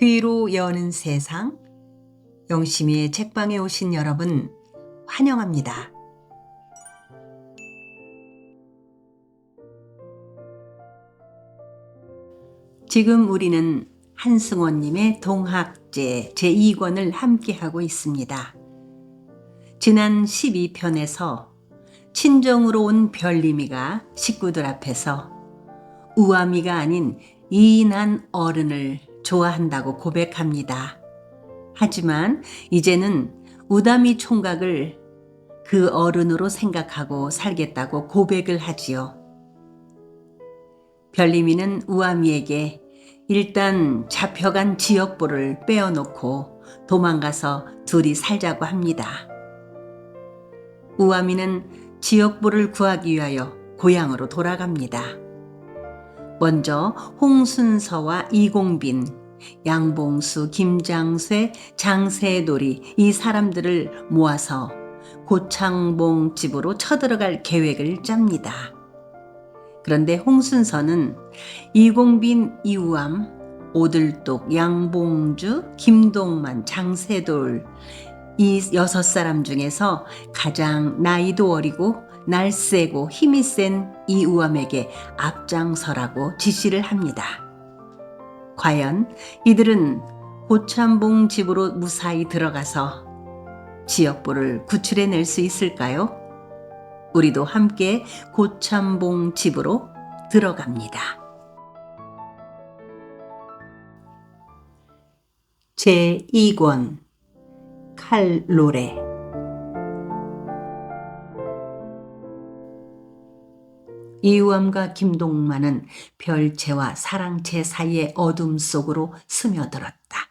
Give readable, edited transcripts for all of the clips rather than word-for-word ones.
귀로 여는 세상, 영심이의 책방에 오신 여러분 환영합니다. 지금 우리는 한승원님의 동학제 제2권을 함께하고 있습니다. 지난 12편에서 친정으로 온 별님이가 식구들 앞에서 우아미가 아닌 이인한 어른을 좋아한다고 고백합니다. 하지만 이제는 우다미 총각을 그 어른으로 생각하고 살겠다고 고백을 하지요. 별님이는 우아미에게 일단 잡혀간 지역보를 빼어놓고 도망가서 둘이 살자고 합니다. 우아미는 지역보를 구하기 위하여 고향으로 돌아갑니다. 먼저 홍순서와 이공빈, 양봉수, 김장쇠, 장세돌이 이 사람들을 모아서 고창봉 집으로 쳐들어갈 계획을 짭니다. 그런데 홍순서는 이공빈, 이우암, 오들독, 양봉주, 김동만, 장세돌 이 6사람 중에서 가장 나이도 어리고 날쌔고 힘이 센 이우암에게 앞장서라고 지시를 합니다. 과연 이들은 고참봉 집으로 무사히 들어가서 지역보를 구출해낼 수 있을까요? 우리도 함께 고참봉 집으로 들어갑니다. 제2권 칼노래. 이우암과 김동만은 별채와 사랑채 사이의 어둠 속으로 스며들었다.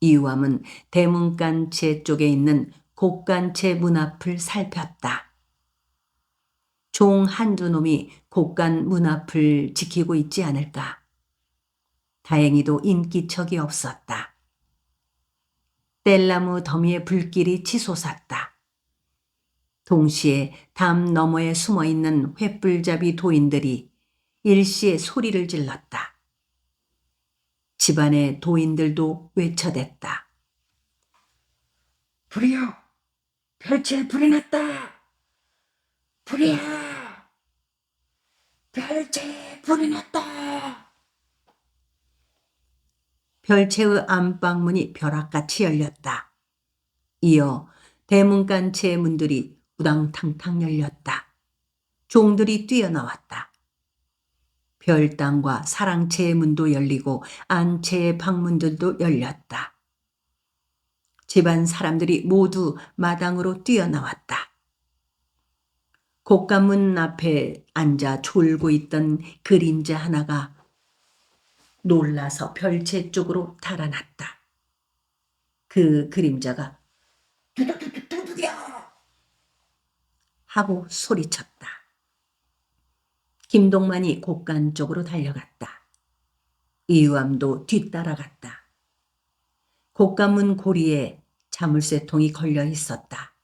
이우암은 대문간채 쪽에 있는 곡간채 문 앞을 살폈다. 종 한두 놈이 곡간 문 앞을 지키고 있지 않을까. 다행히도 인기척이 없었다. 뗄나무 더미의 불길이 치솟았다. 동시에 담 너머에 숨어있는 횃불잡이 도인들이 일시에 소리를 질렀다. 집안의 도인들도 외쳐댔다. 불이여! 별채에 불이 났다! 불이야! 별채에 불이 났다! 별채의 안방문이 벼락같이 열렸다. 이어 대문간채의 문들이 우당탕탕 열렸다. 종들이 뛰어나왔다. 별당과 사랑채의 문도 열리고 안채의 방문들도 열렸다. 집안 사람들이 모두 마당으로 뛰어나왔다. 곡간문 앞에 앉아 졸고 있던 그림자 하나가 놀라서 별채 쪽으로 달아났다. 그 그림자가 누구야? 하고 소리쳤다. 김동만이 곡간 쪽으로 달려갔다. 이우암도 뒤따라갔다. 곡간문 고리에 자물쇠통이 걸려 있었다.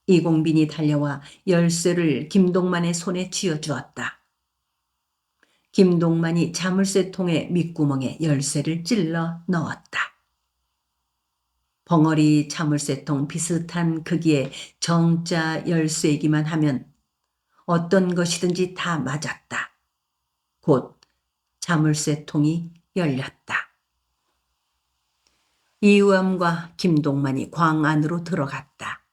이공빈이 달려와 열쇠를 김동만의 손에 쥐어주었다. 김동만이 자물쇠통의 밑구멍에 열쇠를 찔러 넣었다. 벙어리 자물쇠통 비슷한 크기의 정자 열쇠이기만 하면 어떤 것이든지 다 맞았다. 곧 자물쇠통이 열렸다. 이우암과 김동만이 광 안으로 들어갔다.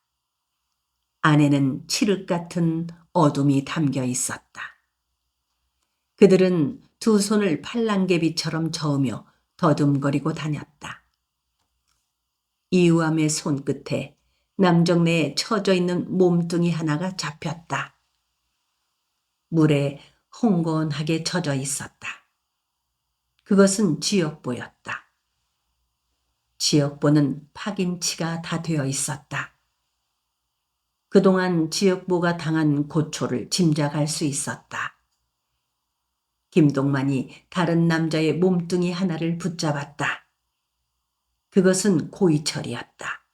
안에는 칠흑 같은 어둠이 담겨 있었다. 그들은 두 손을 팔랑개비처럼 저으며 더듬거리고 다녔다. 이우암의 손끝에 남정네에 처져 있는 몸뚱이 하나가 잡혔다. 물에 홍건하게 젖어 있었다. 그것은 지역보였다. 지역보는 파김치가 다 되어 있었다. 그동안 지역보가 당한 고초를 짐작할 수 있었다. 김동만이 다른 남자의 몸뚱이 하나를 붙잡았다. 그것은 고이철이었다.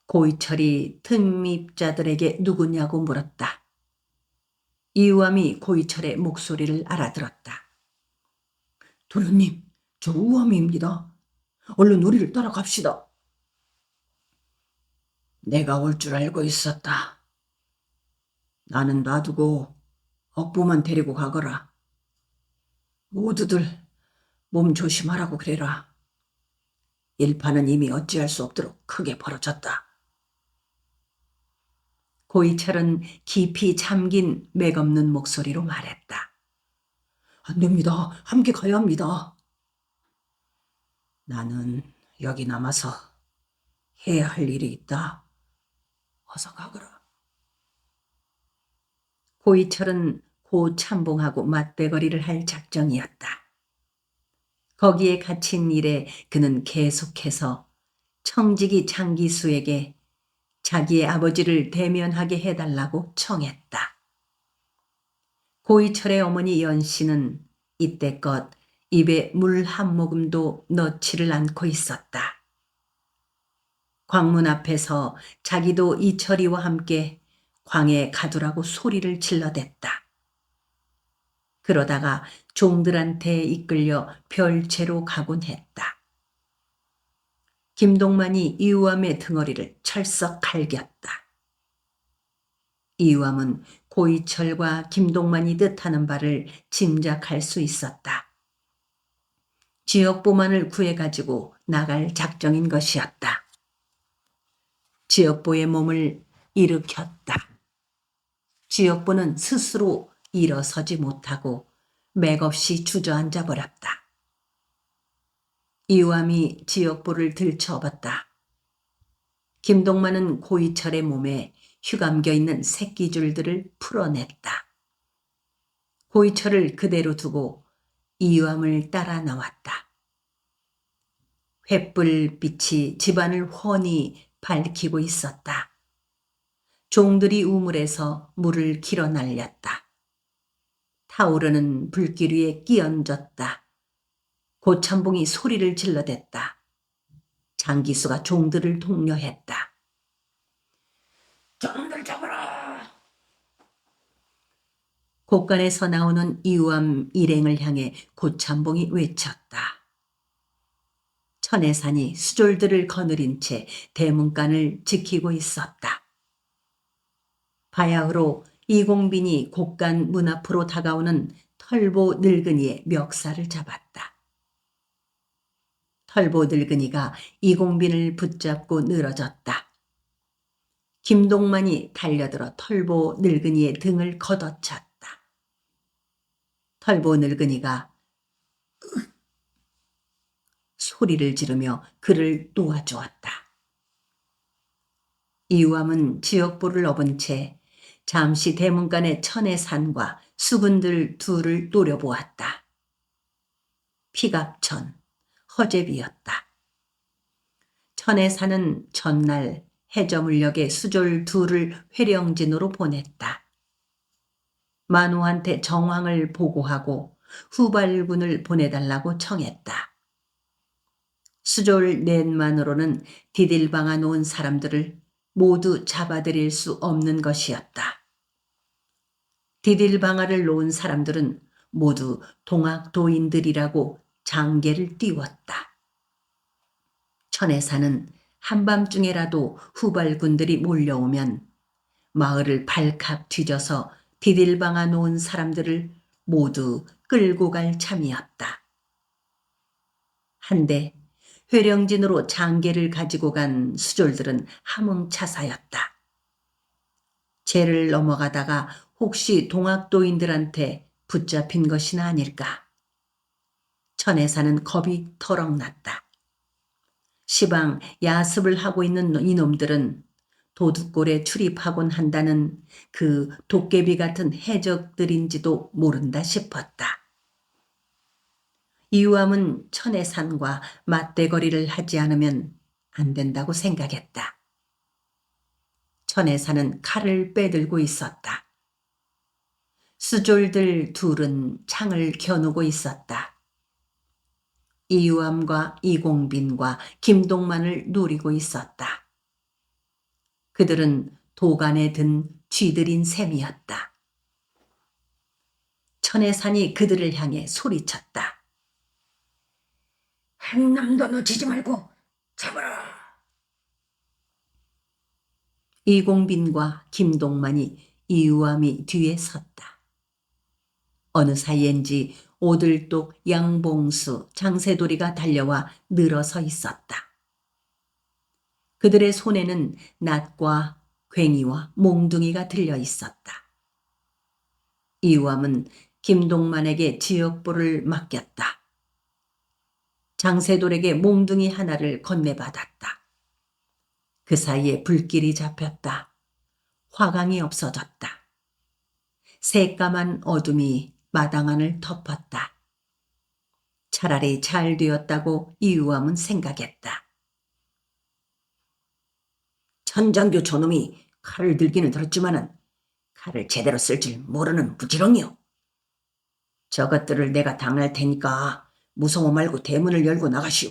고이철이 틈입자들에게 누구냐고 물었다. 이우암이 고이철의 목소리를 알아들었다. 도련님, 저 우암이입니다. 얼른 우리를 따라갑시다. 내가 올 줄 알고 있었다. 나는 놔두고 억부만 데리고 가거라. 모두들 몸 조심하라고 그래라. 일파는 이미 어찌할 수 없도록 크게 벌어졌다. 고이철은 깊이 잠긴 맥없는 목소리로 말했다. 안 됩니다. 함께 가야 합니다. 나는 여기 남아서 해야 할 일이 있다. 어서 가거라. 고이철은 곧 참봉하고 맞대거리를 할 작정이었다. 거기에 갇힌 일에 그는 계속해서 청지기 장기수에게 자기의 아버지를 대면하게 해달라고 청했다. 고이철의 어머니 연씨는 이때껏 입에 물 한 모금도 넣지를 않고 있었다. 광문 앞에서 자기도 이철이와 함께 광에 가두라고 소리를 질러댔다. 그러다가 종들한테 이끌려 별채로 가곤 했다. 김동만이 이우암의 등허리를 철썩 갈겼다. 이우암은 고이철과 김동만이 뜻하는 바를 짐작할 수 있었다. 지역보만을 구해가지고 나갈 작정인 것이었다. 지역보의 몸을 일으켰다. 지역보는 스스로 일어서지 못하고 맥없이 주저앉아 버렸다. 이우암이 지역보를 들쳐업었다. 김동만은 고이철의 몸에 휘감겨 있는 새끼줄들을 풀어냈다. 고이철을 그대로 두고 이우암을 따라 나왔다. 횃불빛이 집안을 훤히 밝히고 있었다. 종들이 우물에서 물을 길어 날렸다. 타오르는 불길 위에 끼얹었다. 고참봉이 소리를 질러댔다. 장기수가 종들을 독려했다. 저놈들 잡아라! 곳간에서 나오는 이우암 일행을 향해 고참봉이 외쳤다. 천혜산이 수졸들을 거느린 채 대문간을 지키고 있었다. 바야흐로 이공빈이 곳간 문 앞으로 다가오는 털보 늙은이의 멱살을 잡았다. 털보 늙은이가 이공빈을 붙잡고 늘어졌다. 김동만이 달려들어 털보 늙은이의 등을 걷어찼다. 털보 늙은이가 소리를 지르며 그를 놓아주었다. 이우암은 지역보를 업은 채 잠시 대문간의 천혜산과 수군들 둘을 노려보았다. 피갑천, 허재비였다. 천혜산은 전날 해저물역의 수졸 둘을 회령진으로 보냈다. 만우한테 정황을 보고하고 후발군을 보내달라고 청했다. 수졸 넷만으로는 디딜방아 놓은 사람들을 모두 잡아들일 수 없는 것이었다. 디딜방아를 놓은 사람들은 모두 동학도인들이라고 장계를 띄웠다. 천혜사는 한밤중에라도 후발군들이 몰려오면 마을을 발칵 뒤져서 디딜방아 놓은 사람들을 모두 끌고 갈 참이었다. 한데 회령진으로 장계를 가지고 간 수졸들은 함흥차사였다. 죄를 넘어가다가 혹시 동학도인들한테 붙잡힌 것이나 아닐까. 천혜사는 겁이 터럭 났다. 시방 야습을 하고 있는 이놈들은 도둑골에 출입하곤 한다는 그 도깨비 같은 해적들인지도 모른다 싶었다. 이우암은 천혜산과 맞대거리를 하지 않으면 안 된다고 생각했다. 천혜산은 칼을 빼들고 있었다. 수졸들 둘은 창을 겨누고 있었다. 이우암과 이공빈과 김동만을 노리고 있었다. 그들은 도간에 든 쥐들인 셈이었다. 천혜산이 그들을 향해 소리쳤다. 좀 더 놓치지 말고 잡아라. 이공빈과 김동만이 이유암이 뒤에 섰다. 어느 사이엔지 오들독, 양봉수, 장세돌이가 달려와 늘어서 있었다. 그들의 손에는 낫과 괭이와 몽둥이가 들려 있었다. 이유암은 김동만에게 지역보를 맡겼다. 장세돌에게 몽둥이 하나를 건네받았다. 그 사이에 불길이 잡혔다. 화강이 없어졌다. 새까만 어둠이 마당안을 덮었다. 차라리 잘 되었다고 이유암은 생각했다. 천장교 저놈이 칼을 들기는 들었지만은 칼을 제대로 쓸 줄 모르는 무지렁이요. 저것들을 내가 당할 테니까 무서워 말고 대문을 열고 나가시오.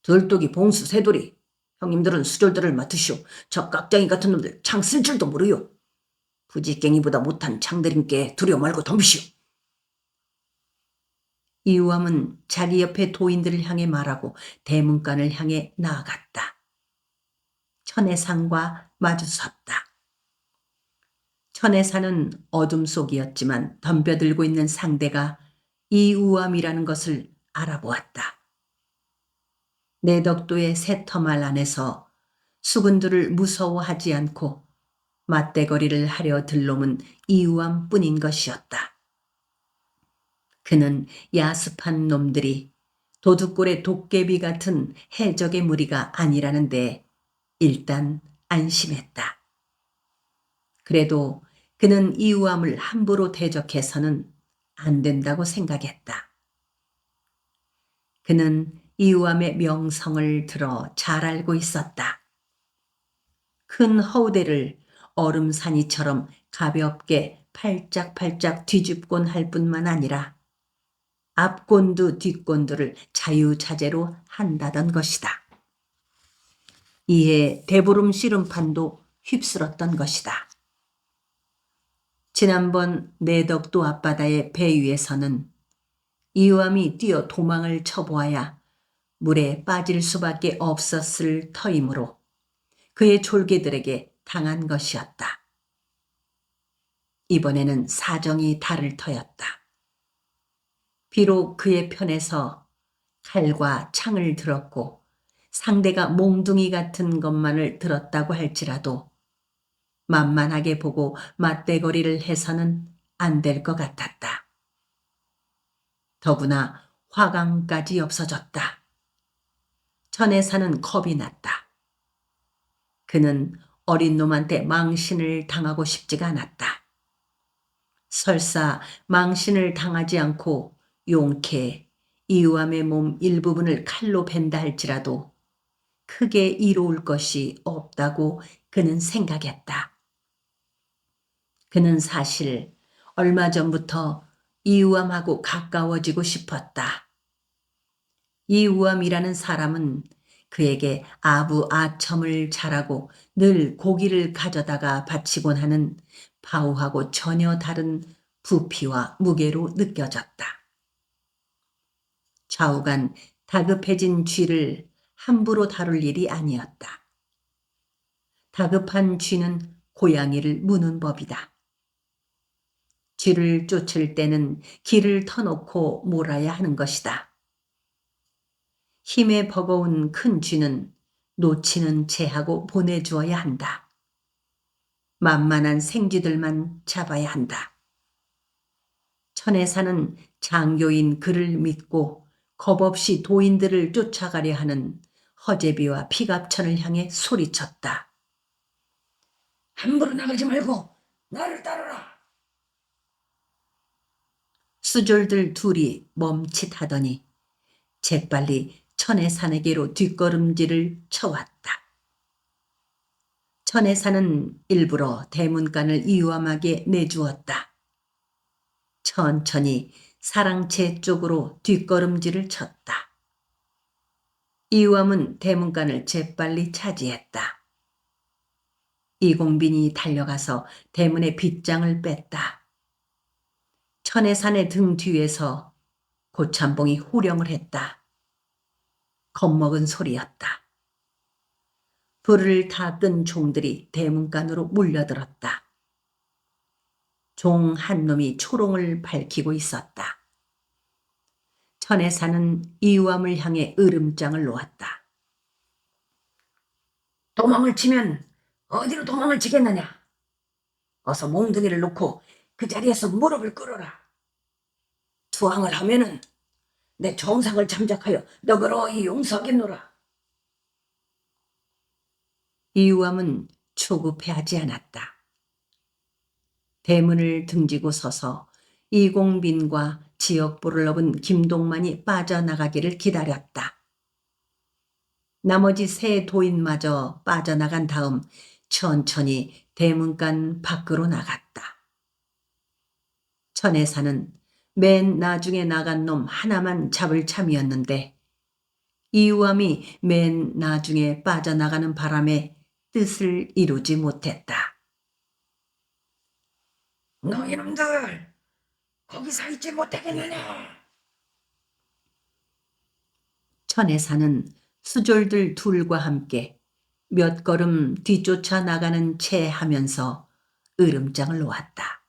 들독이 봉수 새돌이 형님들은 수졸들을 맡으시오. 저 깍쟁이 같은 놈들 창 쓸 줄도 모르요. 부지깽이보다 못한 창들인께 두려워 말고 덤비시오. 이우암은 자기 옆에 도인들을 향해 말하고 대문간을 향해 나아갔다. 천혜산과 마주섰다. 천혜산은 어둠 속이었지만 덤벼들고 있는 상대가 이우암이라는 것을 알아보았다. 내덕도의 새터말 안에서 수군들을 무서워하지 않고 맞대거리를 하려 들놈은 이우암뿐인 것이었다. 그는 야습한 놈들이 도둑골의 도깨비 같은 해적의 무리가 아니라는데 일단 안심했다. 그래도 그는 이우암을 함부로 대적해서는 안 된다고 생각했다. 그는 이우암의 명성을 들어 잘 알고 있었다. 큰 허우대를 얼음사니처럼 가볍게 팔짝팔짝 뒤집곤 할 뿐만 아니라 앞곤두 뒷곤두를 자유자재로 한다던 것이다. 이에 대보름 씨름판도 휩쓸었던 것이다. 지난번 내덕도 앞바다의 배 위에서는 이우암이 뛰어 도망을 쳐보아야 물에 빠질 수밖에 없었을 터이므로 그의 졸개들에게 당한 것이었다. 이번에는 사정이 다를 터였다. 비록 그의 편에서 칼과 창을 들었고 상대가 몽둥이 같은 것만을 들었다고 할지라도 만만하게 보고 맞대거리를 해서는 안 될 것 같았다. 더구나 화강까지 없어졌다. 천혜사는 겁이 났다. 그는 어린 놈한테 망신을 당하고 싶지가 않았다. 설사 망신을 당하지 않고 용케 이우암의 몸 일부분을 칼로 벤다 할지라도 크게 이로울 것이 없다고 그는 생각했다. 그는 사실 얼마 전부터 이우암하고 가까워지고 싶었다. 이우암이라는 사람은 그에게 아부 아첨을 잘하고 늘 고기를 가져다가 바치곤 하는 바우하고 전혀 다른 부피와 무게로 느껴졌다. 좌우간 다급해진 쥐를 함부로 다룰 일이 아니었다. 다급한 쥐는 고양이를 무는 법이다. 쥐를 쫓을 때는 길을 터놓고 몰아야 하는 것이다. 힘에 버거운 큰 쥐는 놓치는 채하고 보내주어야 한다. 만만한 생쥐들만 잡아야 한다. 천혜사는 장교인 그를 믿고 겁없이 도인들을 쫓아가려 하는 허재비와 피갑천을 향해 소리쳤다. 함부로 나가지 말고 나를 따르라. 수졸들 둘이 멈칫하더니 재빨리 천혜산에게로 뒷걸음질을 쳐왔다. 천혜산은 일부러 대문간을 이유암하게 내주었다. 천천히 사랑채 쪽으로 뒷걸음질을 쳤다. 이유암은 대문간을 재빨리 차지했다. 이공빈이 달려가서 대문의 빗장을 뺐다. 천혜산의 등 뒤에서 고참봉이 호령을 했다. 겁먹은 소리였다. 불을 다 끈 종들이 대문간으로 몰려들었다. 종 한 놈이 초롱을 밝히고 있었다. 천혜사는 이유암을 향해 으름장을 놓았다. 도망을 치면 어디로 도망을 치겠느냐? 어서 몽둥이를 놓고 그 자리에서 무릎을 꿇어라. 투항을 하면은 내 정상을 참작하여 너그러이 용서하겠노라. 이유암은 초급해하지 않았다. 대문을 등지고 서서 이공빈과 지역부를 넘은 김동만이 빠져나가기를 기다렸다. 나머지 세 도인마저 빠져나간 다음 천천히 대문간 밖으로 나갔다. 천혜사는 맨 나중에 나간 놈 하나만 잡을 참이었는데 이유암이 맨 나중에 빠져나가는 바람에 뜻을 이루지 못했다. 너희놈들 거기 서 있지 못하겠느냐? 천혜사는 수졸들 둘과 함께 몇 걸음 뒤쫓아 나가는 채 하면서 으름장을 놓았다.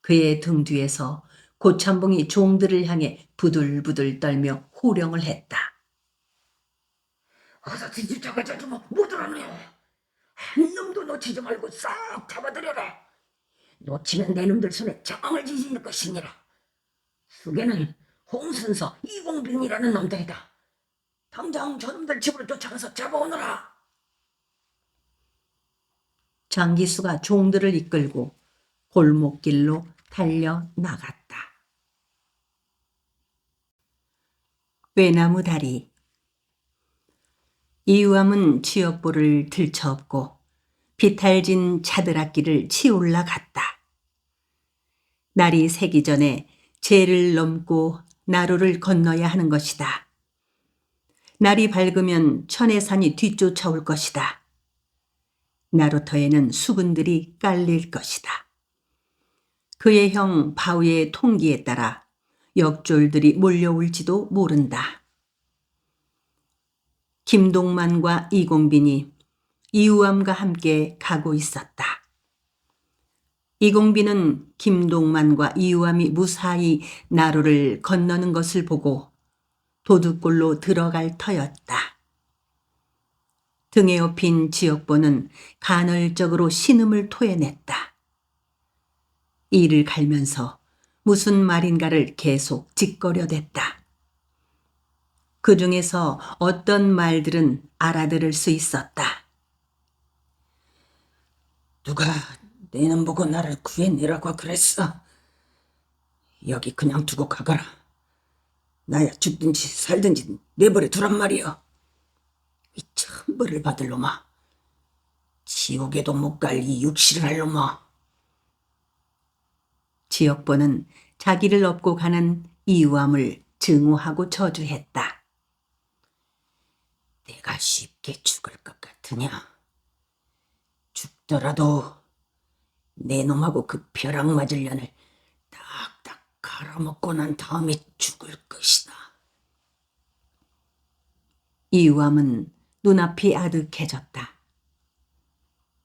그의 등 뒤에서 고참봉이 종들을 향해 부들부들 떨며 호령을 했다. 어서 뒤쫓아가자 좀 못 들어오냐? 한 놈도 놓치지 말고 싹 잡아들여라. 놓치면 내 놈들 손에 정을 지질 것이니라. 수계는 홍순서 이공빈이라는 놈들이다. 당장 저놈들 집으로 쫓아가서 잡아오너라. 장기수가 종들을 이끌고 골목길로 달려 나갔다. 외나무 다리. 이유암은 지역보를 들쳐업고 비탈진 차들악기를 치올라 갔다. 날이 새기 전에 제를 넘고 나루를 건너야 하는 것이다. 날이 밝으면 천혜산이 뒤쫓아올 것이다. 나루터에는 수군들이 깔릴 것이다. 그의 형 바우의 통기에 따라 역졸들이 몰려올지도 모른다. 김동만과 이공빈이 이유암과 함께 가고 있었다. 이공빈은 김동만과 이유암이 무사히 나루를 건너는 것을 보고 도둑골로 들어갈 터였다. 등에 업힌 지역보는 간헐적으로 신음을 토해냈다. 이를 갈면서 무슨 말인가를 계속 짓거려댔다. 그 중에서 어떤 말들은 알아들을 수 있었다. 누가 내 놈 보고 나를 구해내라고 그랬어. 여기 그냥 두고 가거라. 나야 죽든지 살든지 내버려 두란 말이여. 이 천벌을 받을 놈아. 지옥에도 못 갈 이 육실을 할 놈아. 지역보는 자기를 업고 가는 이유암을 증오하고 저주했다. 내가 쉽게 죽을 것 같으냐? 죽더라도 내 놈하고 그 벼락 맞을 년을 딱딱 갈아먹고 난 다음에 죽을 것이다. 이유암은 눈앞이 아득해졌다.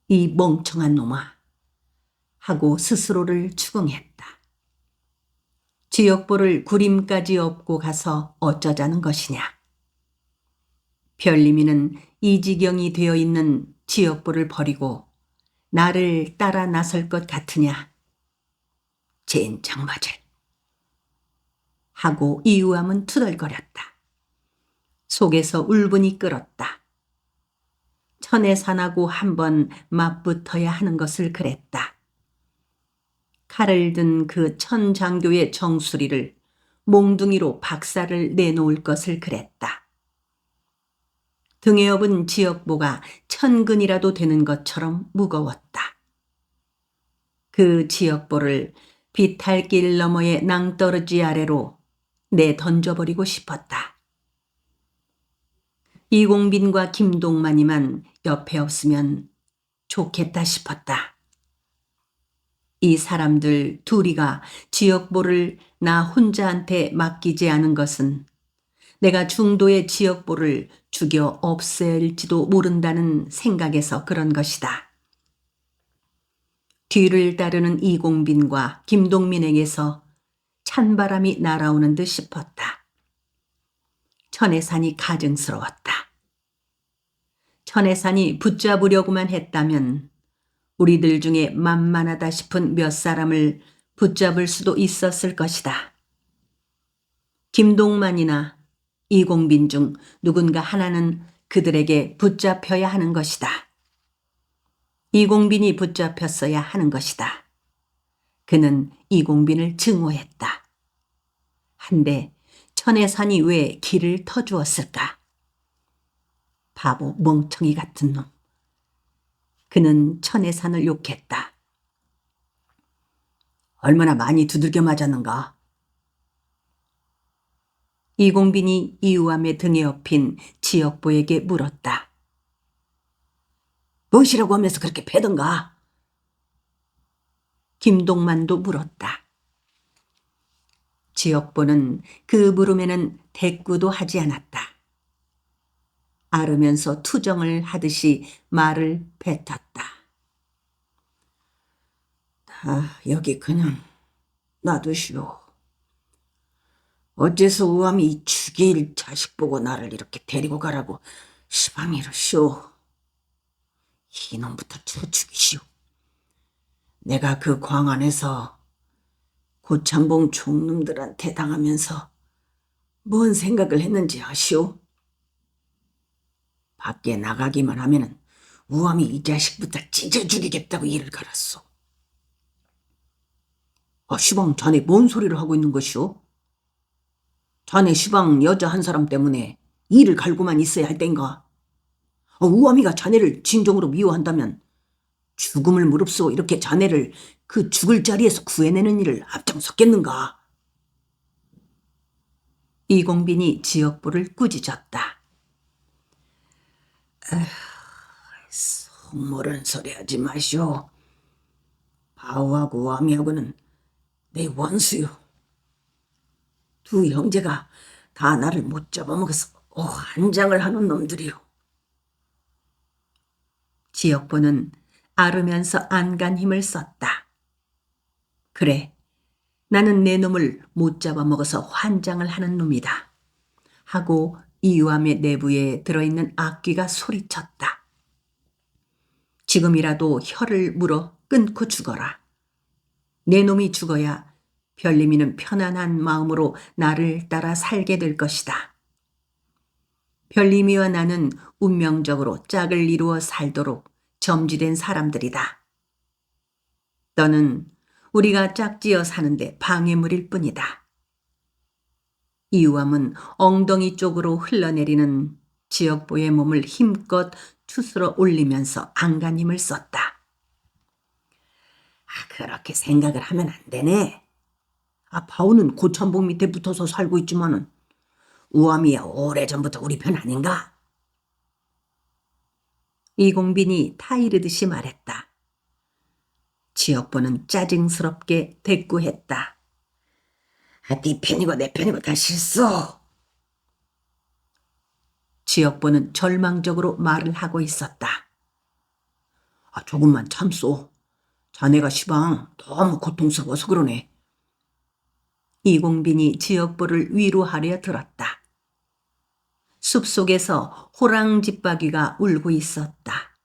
이 멍청한 놈아 하고 스스로를 추궁했다. 지역보를 구림까지 업고 가서 어쩌자는 것이냐. 별님이는 이 지경이 되어 있는 지역보를 버리고 나를 따라 나설 것 같으냐. 젠장 맞을. 하고 이유암은 투덜거렸다. 속에서 울분이 끓었다. 천혜산하고 한번 맞붙어야 하는 것을 그랬다. 칼을 든 그 천장교의 정수리를 몽둥이로 박살을 내놓을 것을 그랬다. 등에 업은 지역보가 1000근이라도 되는 것처럼 무거웠다. 그 지역보를 비탈길 너머의 낭떠러지 아래로 내던져버리고 싶었다. 이공빈과 김동만이만 옆에 없으면 좋겠다 싶었다. 이 사람들 둘이가 지역보를 나 혼자한테 맡기지 않은 것은 내가 중도의 지역보를 죽여 없앨지도 모른다는 생각에서 그런 것이다. 뒤를 따르는 이공빈과 김동민에게서 찬바람이 날아오는 듯 싶었다. 천혜산이 가증스러웠다. 천혜산이 붙잡으려고만 했다면 우리들 중에 만만하다 싶은 몇 사람을 붙잡을 수도 있었을 것이다. 김동만이나 이공빈 중 누군가 하나는 그들에게 붙잡혀야 하는 것이다. 이공빈이 붙잡혔어야 하는 것이다. 그는 이공빈을 증오했다. 한데 천혜산이 왜 길을 터주었을까? 바보 멍청이 같은 놈. 그는 천혜산을 욕했다. 얼마나 많이 두들겨 맞았는가? 이공빈이 이우암의 등에 업힌 지역보에게 물었다. 무엇이라고 하면서 그렇게 패던가? 김동만도 물었다. 지역보는 그 물음에는 대꾸도 하지 않았다. 앓으면서 투정을 하듯이 말을 뱉었다. 여기 그냥 놔두시오. 어째서 우암이 이 죽일 자식 보고 나를 이렇게 데리고 가라고 시방이러시오. 이놈부터 쳐 죽이시오. 내가 그 광안에서 고창봉 종놈들한테 당하면서 뭔 생각을 했는지 아시오? 밖에 나가기만 하면은 우암이 이 자식부터 찢어 죽이겠다고 일을 갈았소. 시방 자네 뭔 소리를 하고 있는 것이오? 자네 시방 여자 한 사람 때문에 일을 갈고만 있어야 할 땐가? 우암이가 자네를 진정으로 미워한다면 죽음을 무릅쓰고 이렇게 자네를 그 죽을 자리에서 구해내는 일을 앞장섰겠는가? 이공빈이 지역보를 꾸짖었다. 속모르는 소리 하지 마시오. 바우하고 우암이하고는 내 원수요. 두 형제가 다 나를 못 잡아먹어서 환장을 하는 놈들이요. 지역보는 앓으면서 안간 힘을 썼다. 그래, 나는 내 놈을 못 잡아먹어서 환장을 하는 놈이다. 하고 이우암의 내부에 들어있는 악귀가 소리쳤다. 지금이라도 혀를 물어 끊고 죽어라. 내 놈이 죽어야 별림이는 편안한 마음으로 나를 따라 살게 될 것이다. 별림이와 나는 운명적으로 짝을 이루어 살도록 점지된 사람들이다. 너는 우리가 짝지어 사는데 방해물일 뿐이다. 이우암은 엉덩이 쪽으로 흘러내리는 지역보의 몸을 힘껏 추스러 올리면서 안간힘을 썼다. 그렇게 생각을 하면 안 되네. 바우는 고참봉 밑에 붙어서 살고 있지만은 우암이야 오래전부터 우리 편 아닌가? 이공빈이 타이르듯이 말했다. 지역보는 짜증스럽게 대꾸했다. 네 편이고 내 편이고 다 실수. 지역보는 절망적으로 말을 하고 있었다. 조금만 참소. 자네가 시방 너무 고통스러워서 그러네. 이공빈이 지역보를 위로하려 들었다. 숲속에서 호랑짓바귀가 울고 있었다.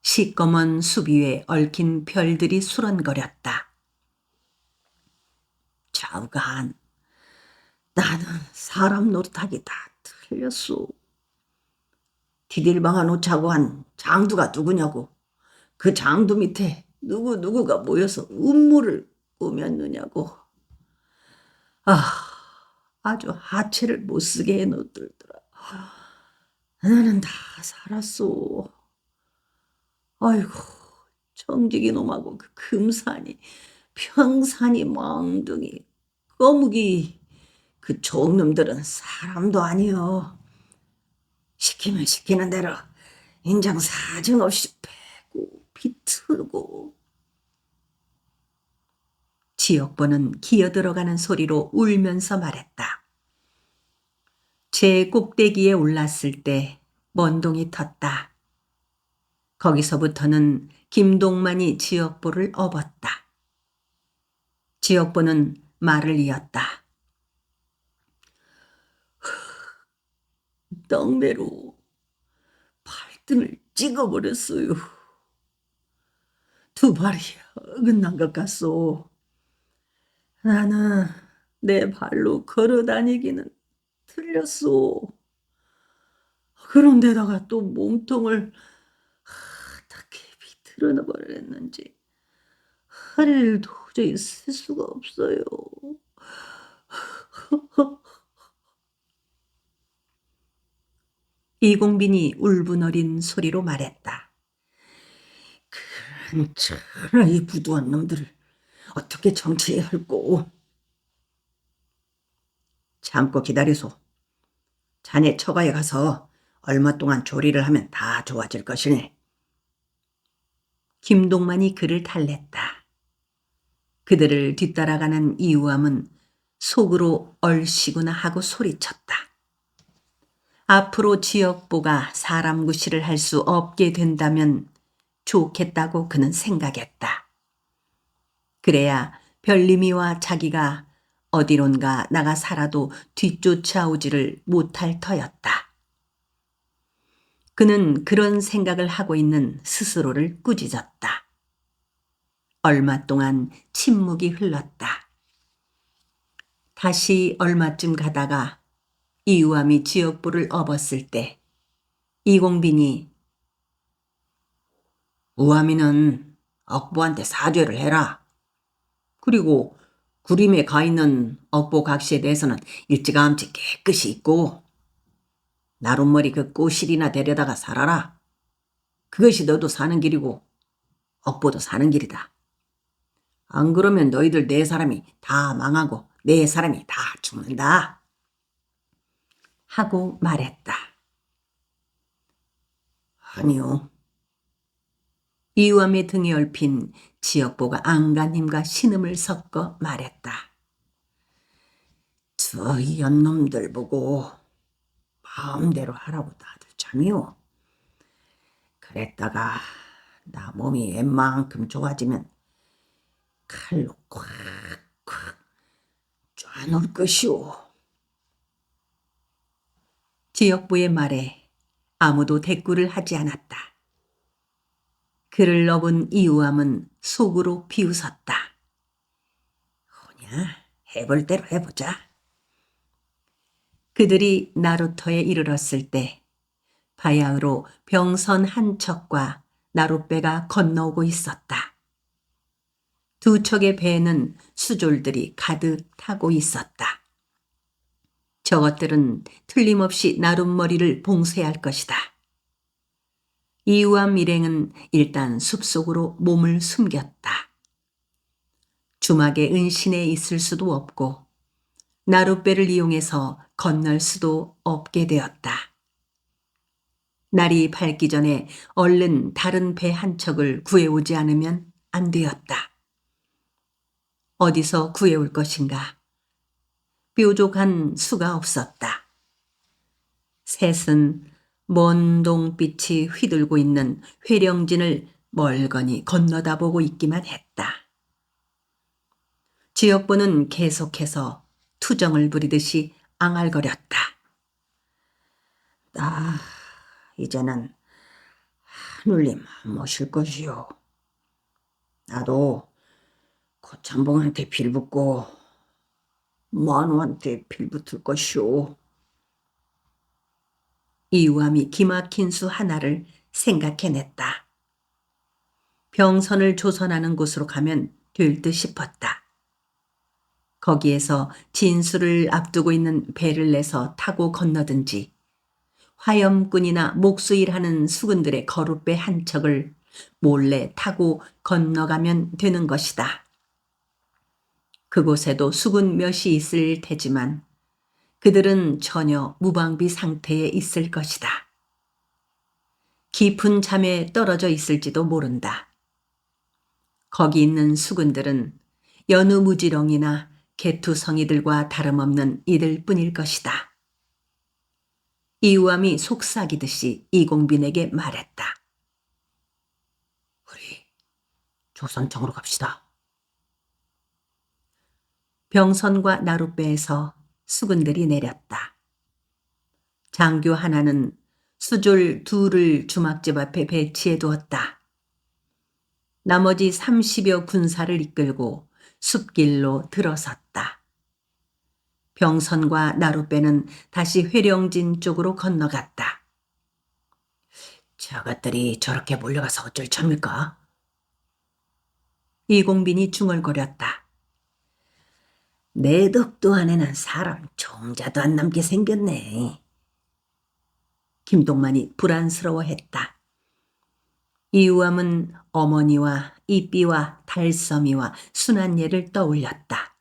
시꺼먼 숲 위에 얽힌 별들이 수런거렸다. 좌우간, 나는 사람 노릇하기 다 틀렸소. 디딜방아 놓자고 한 장두가 누구냐고. 그 장두 밑에 누구가 모여서 음모를 꾸몄느냐고. 아주 하체를 못쓰게 해놓들더라. 나는 다 살았소. 아이고, 정직이 놈하고 그 금산이, 평산이, 멍둥이, 거북이, 그 종놈들은 사람도 아니여. 시키면 시키는 대로 인장 사정없이 패고 비틀고. 지역보는 기어들어가는 소리로 울면서 말했다. 제 꼭대기에 올랐을 때 먼동이 텄다. 거기서부터는 김동만이 지역보를 업었다. 지역보는 말을 이었다. 떡매로 발등을 찍어버렸어요. 두 발이 어긋난 것 같소. 나는 내 발로 걸어 다니기는 틀렸소. 그런데다가 또 몸통을 어떻게 비틀어 버렸는지 허리를 도저히 쓸 수가 없어요. 이공빈이 울분어린 소리로 말했다. 그런 이 부두한 놈들을 어떻게 정치해야 할꼬? 참고 기다리소. 자네 처가에 가서 얼마 동안 조리를 하면 다 좋아질 것이니. 김동만이 그를 달랬다. 그들을 뒤따라가는 이우암은 속으로 얼씨구나 하고 소리쳤다. 앞으로 지역보가 사람 구실을 할 수 없게 된다면 좋겠다고 그는 생각했다. 그래야 별림이와 자기가 어디론가 나가 살아도 뒤쫓아오지를 못할 터였다. 그는 그런 생각을 하고 있는 스스로를 꾸짖었다. 얼마 동안 침묵이 흘렀다. 다시 얼마쯤 가다가 이우암이 지역보를 업었을 때 이공빈이 우암이는 억보한테 사죄를 해라. 그리고 구림에 가 있는 억보 각시에 대해서는 일찌감치 깨끗이 잊고 나룻머리 그 꼬실이나 데려다가 살아라. 그것이 너도 사는 길이고 억보도 사는 길이다. 안 그러면 너희들 네 사람이 다 망하고 네 사람이 다 죽는다. 하고 말했다. 아니요. 이우암의 등에 얽힌 지역보가 안간힘과 신음을 섞어 말했다. 저 연놈들 보고 마음대로 하라고 다들 참이요. 그랬다가 나 몸이 웬만큼 좋아지면 칼로 콱콱 쪄놓을 것이오. 지역부의 말에 아무도 대꾸를 하지 않았다. 그를 업은 이우암은 속으로 비웃었다. 뭐냐, 해볼 대로 해보자. 그들이 나루터에 이르렀을 때 바야흐로 병선 한 척과 나룻배가 건너오고 있었다. 두 척의 배에는 수졸들이 가득 타고 있었다. 저것들은 틀림없이 나룻머리를 봉쇄할 것이다. 이우암 일행은 일단 숲속으로 몸을 숨겼다. 주막에 은신해 있을 수도 없고 나룻배를 이용해서 건널 수도 없게 되었다. 날이 밝기 전에 얼른 다른 배 한 척을 구해오지 않으면 안 되었다. 어디서 구해올 것인가? 뾰족한 수가 없었다. 셋은 먼 동빛이 휘둘고 있는 회령진을 멀거니 건너다보고 있기만 했다. 지역부는 계속해서 투정을 부리듯이 앙알거렸다. 나 이제는 하늘님 안 모실 것이요. 나도 고참봉한테 빌붙고 만우한테 빌붙을 것이오. 이우암이 기막힌 수 하나를 생각해냈다. 병선을 조선하는 곳으로 가면 될 듯 싶었다. 거기에서 진수를 앞두고 있는 배를 내서 타고 건너든지 화염꾼이나 목수일하는 수군들의 거룻배 한 척을 몰래 타고 건너가면 되는 것이다. 그곳에도 수군 몇이 있을 테지만 그들은 전혀 무방비 상태에 있을 것이다. 깊은 잠에 떨어져 있을지도 모른다. 거기 있는 수군들은 여느 무지렁이나 개투성이들과 다름없는 이들 뿐일 것이다. 이우암이 속삭이듯이 이공빈에게 말했다. 우리 조선청으로 갑시다. 병선과 나룻배에서 수군들이 내렸다. 장교 하나는 수졸 둘을 주막집 앞에 배치해 두었다. 나머지 30여 군사를 이끌고 숲길로 들어섰다. 병선과 나룻배는 다시 회령진 쪽으로 건너갔다. 저것들이 저렇게 몰려가서 어쩔 참일까? 이공빈이 중얼거렸다. 내 덕도 안에는 사람 종자도 안 남게 생겼네. 김동만이 불안스러워했다. 이우암은 어머니와 이삐와 달섬이와 순한예를 떠올렸다.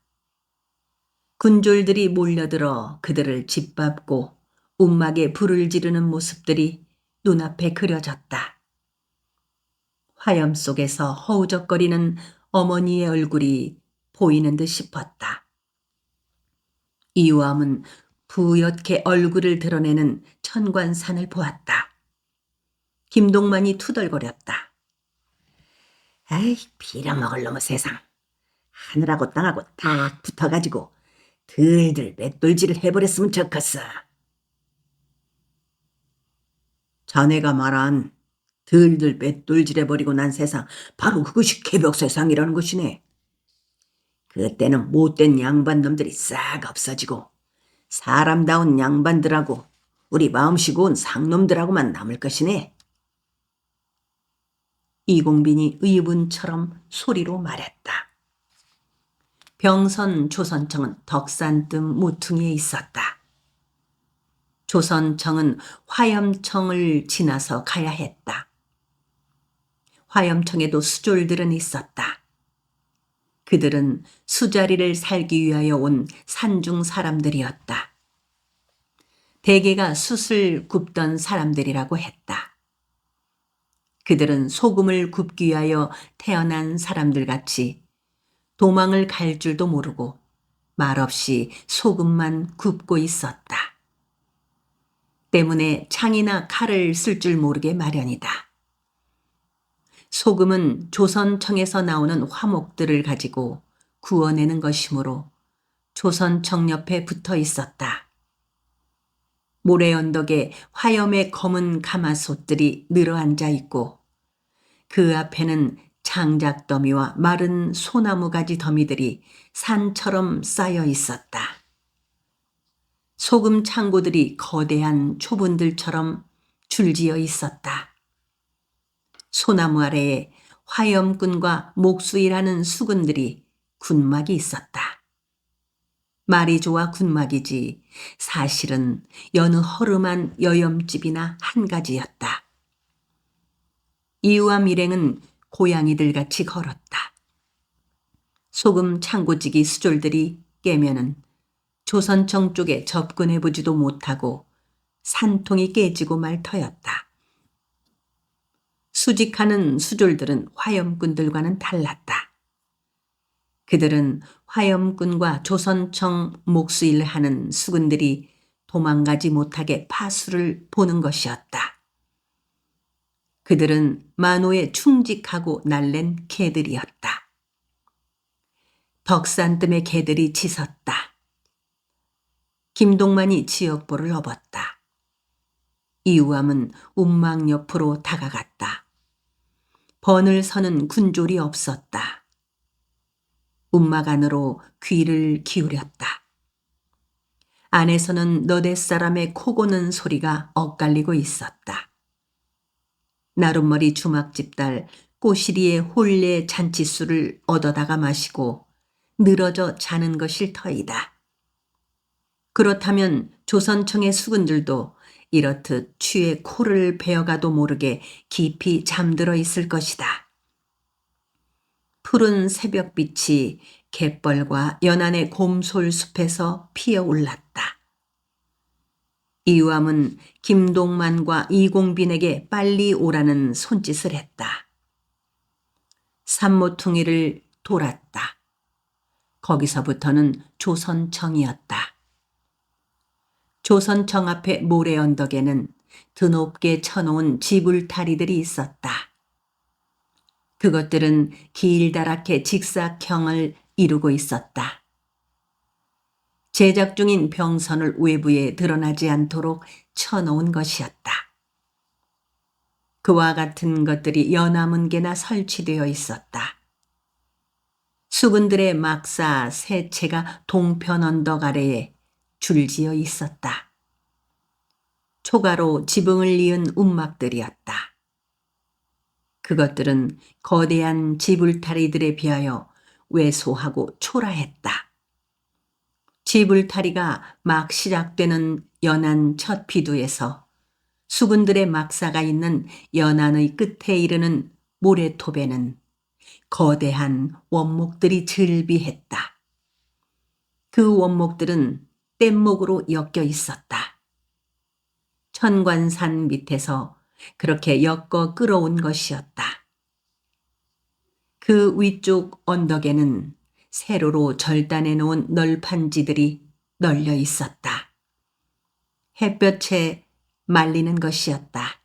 군졸들이 몰려들어 그들을 짓밟고 움막에 불을 지르는 모습들이 눈앞에 그려졌다. 화염 속에서 허우적거리는 어머니의 얼굴이 보이는 듯 싶었다. 이우암은 부옇게 얼굴을 드러내는 천관산을 보았다. 김동만이 투덜거렸다. 아이, 빌어먹을 놈의 세상. 하늘하고 땅하고 딱 붙어가지고 들들 맷돌질을 해버렸으면 좋겠어. 자네가 말한 들들 맷돌질해버리고 난 세상, 바로 그것이 개벽세상이라는 것이네. 그때는 못된 양반놈들이 싹 없어지고 사람다운 양반들하고 우리 마음씨 고운 상놈들하고만 남을 것이네. 이공빈이 의문처럼 소리로 말했다. 병선 조선청은 덕산뜸 모퉁이에 있었다. 조선청은 화염청을 지나서 가야 했다. 화염청에도 수졸들은 있었다. 그들은 수자리를 살기 위하여 온 산중 사람들이었다. 대개가 숯을 굽던 사람들이라고 했다. 그들은 소금을 굽기 위하여 태어난 사람들 같이 도망을 갈 줄도 모르고 말없이 소금만 굽고 있었다. 때문에 창이나 칼을 쓸 줄 모르게 마련이다. 소금은 조선청에서 나오는 화목들을 가지고 구워내는 것이므로 조선청 옆에 붙어 있었다. 모래 언덕에 화염의 검은 가마솥들이 늘어앉아 있고 그 앞에는 장작더미와 마른 소나무 가지 더미들이 산처럼 쌓여 있었다. 소금 창고들이 거대한 초분들처럼 줄지어 있었다. 소나무 아래에 화염꾼과 목수일하는 수군들이 군막이 있었다. 말이 좋아 군막이지 사실은 여느 허름한 여염집이나 한 가지였다. 이우와 밀행은 고양이들 같이 걸었다. 소금 창고지기 수졸들이 깨면은 조선청 쪽에 접근해보지도 못하고 산통이 깨지고 말 터였다. 수직하는 수졸들은 화염꾼들과는 달랐다. 그들은 화염꾼과 조선청 목수일을 하는 수군들이 도망가지 못하게 파수를 보는 것이었다. 그들은 만호에 충직하고 날랜 개들이었다. 덕산뜸의 개들이 짖었다. 김동만이 지역보를 업었다. 이우암은 움막 옆으로 다가갔다. 번을 서는 군졸이 없었다. 움막 안으로 귀를 기울였다. 안에서는 너댓 사람의 코 고는 소리가 엇갈리고 있었다. 나룻머리 주막집딸 꼬시리의 홀례 잔치술을 얻어다가 마시고 늘어져 자는 것일 터이다. 그렇다면 조선청의 수군들도 이렇듯 취해 코를 베어가도 모르게 깊이 잠들어 있을 것이다. 푸른 새벽빛이 갯벌과 연안의 곰솔숲에서 피어올랐다. 이우암은 김동만과 이공빈에게 빨리 오라는 손짓을 했다. 산모퉁이를 돌았다. 거기서부터는 조선청이었다. 조선청 앞의 모래 언덕에는 드높게 쳐놓은 지불타리들이 있었다. 그것들은 길다랗게 직사형을 이루고 있었다. 제작 중인 병선을 외부에 드러나지 않도록 쳐놓은 것이었다. 그와 같은 것들이 여남은 개나 설치되어 있었다. 수군들의 막사 세 채가 동편 언덕 아래에 줄지어 있었다. 초가로 지붕을 이은 움막들이었다. 그것들은 거대한 지불타리들에 비하여 왜소하고 초라했다. 지불타리가 막 시작되는 연안 첫 비두에서 수군들의 막사가 있는 연안의 끝에 이르는 모래톱에는 거대한 원목들이 즐비했다. 그 원목들은 뗏목으로 엮여 있었다. 천관산 밑에서 그렇게 엮어 끌어온 것이었다. 그 위쪽 언덕에는 세로로 절단해 놓은 널판지들이 널려 있었다. 햇볕에 말리는 것이었다.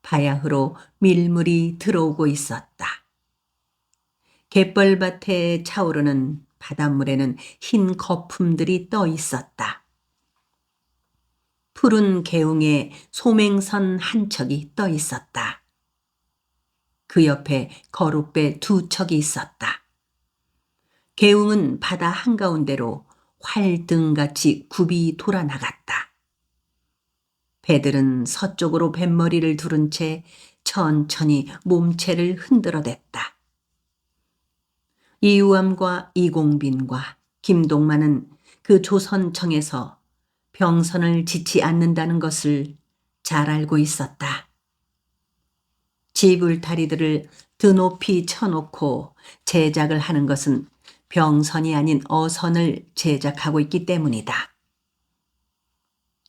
바야흐로 밀물이 들어오고 있었다. 갯벌밭에 차오르는 바닷물에는 흰 거품들이 떠 있었다. 푸른 개웅에 소맹선 한 척이 떠 있었다. 그 옆에 거룻배 두 척이 있었다. 개웅은 바다 한가운데로 활등같이 굽이 돌아나갔다. 배들은 서쪽으로 뱃머리를 두른 채 천천히 몸체를 흔들어댔다. 이우암과 이공빈과 김동만은 그 조선청에서 병선을 짓지 않는다는 것을 잘 알고 있었다. 지불다리들을 드높이 쳐놓고 제작을 하는 것은 병선이 아닌 어선을 제작하고 있기 때문이다.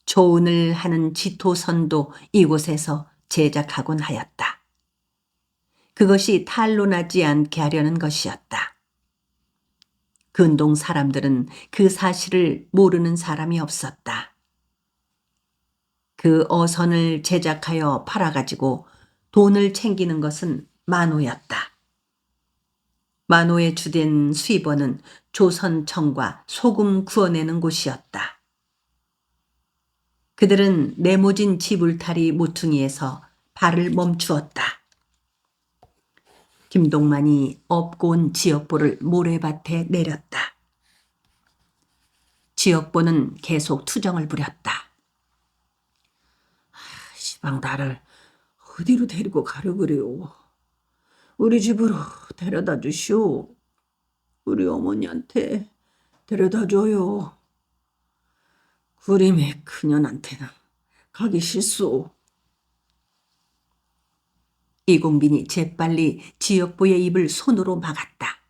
조은을 하는 지토선도 이곳에서 제작하곤 하였다. 그것이 탄로나지 않게 하려는 것이었다. 근동 사람들은 그 사실을 모르는 사람이 없었다. 그 어선을 제작하여 팔아가지고 돈을 챙기는 것은 만호였다. 만호의 주된 수입원은 조선청과 소금 구워내는 곳이었다. 그들은 네모진 지불타리 모퉁이에서 발을 멈추었다. 김동만이 업고 온 지역보를 모래밭에 내렸다. 지역보는 계속 투정을 부렸다. 시방 나를 어디로 데리고 가려 그래요. 우리 집으로 데려다 주시오. 우리 어머니한테 데려다 줘요. 구림의 그년한테는 가기 싫소. 이공빈이 재빨리 지역보의 입을 손으로 막았다.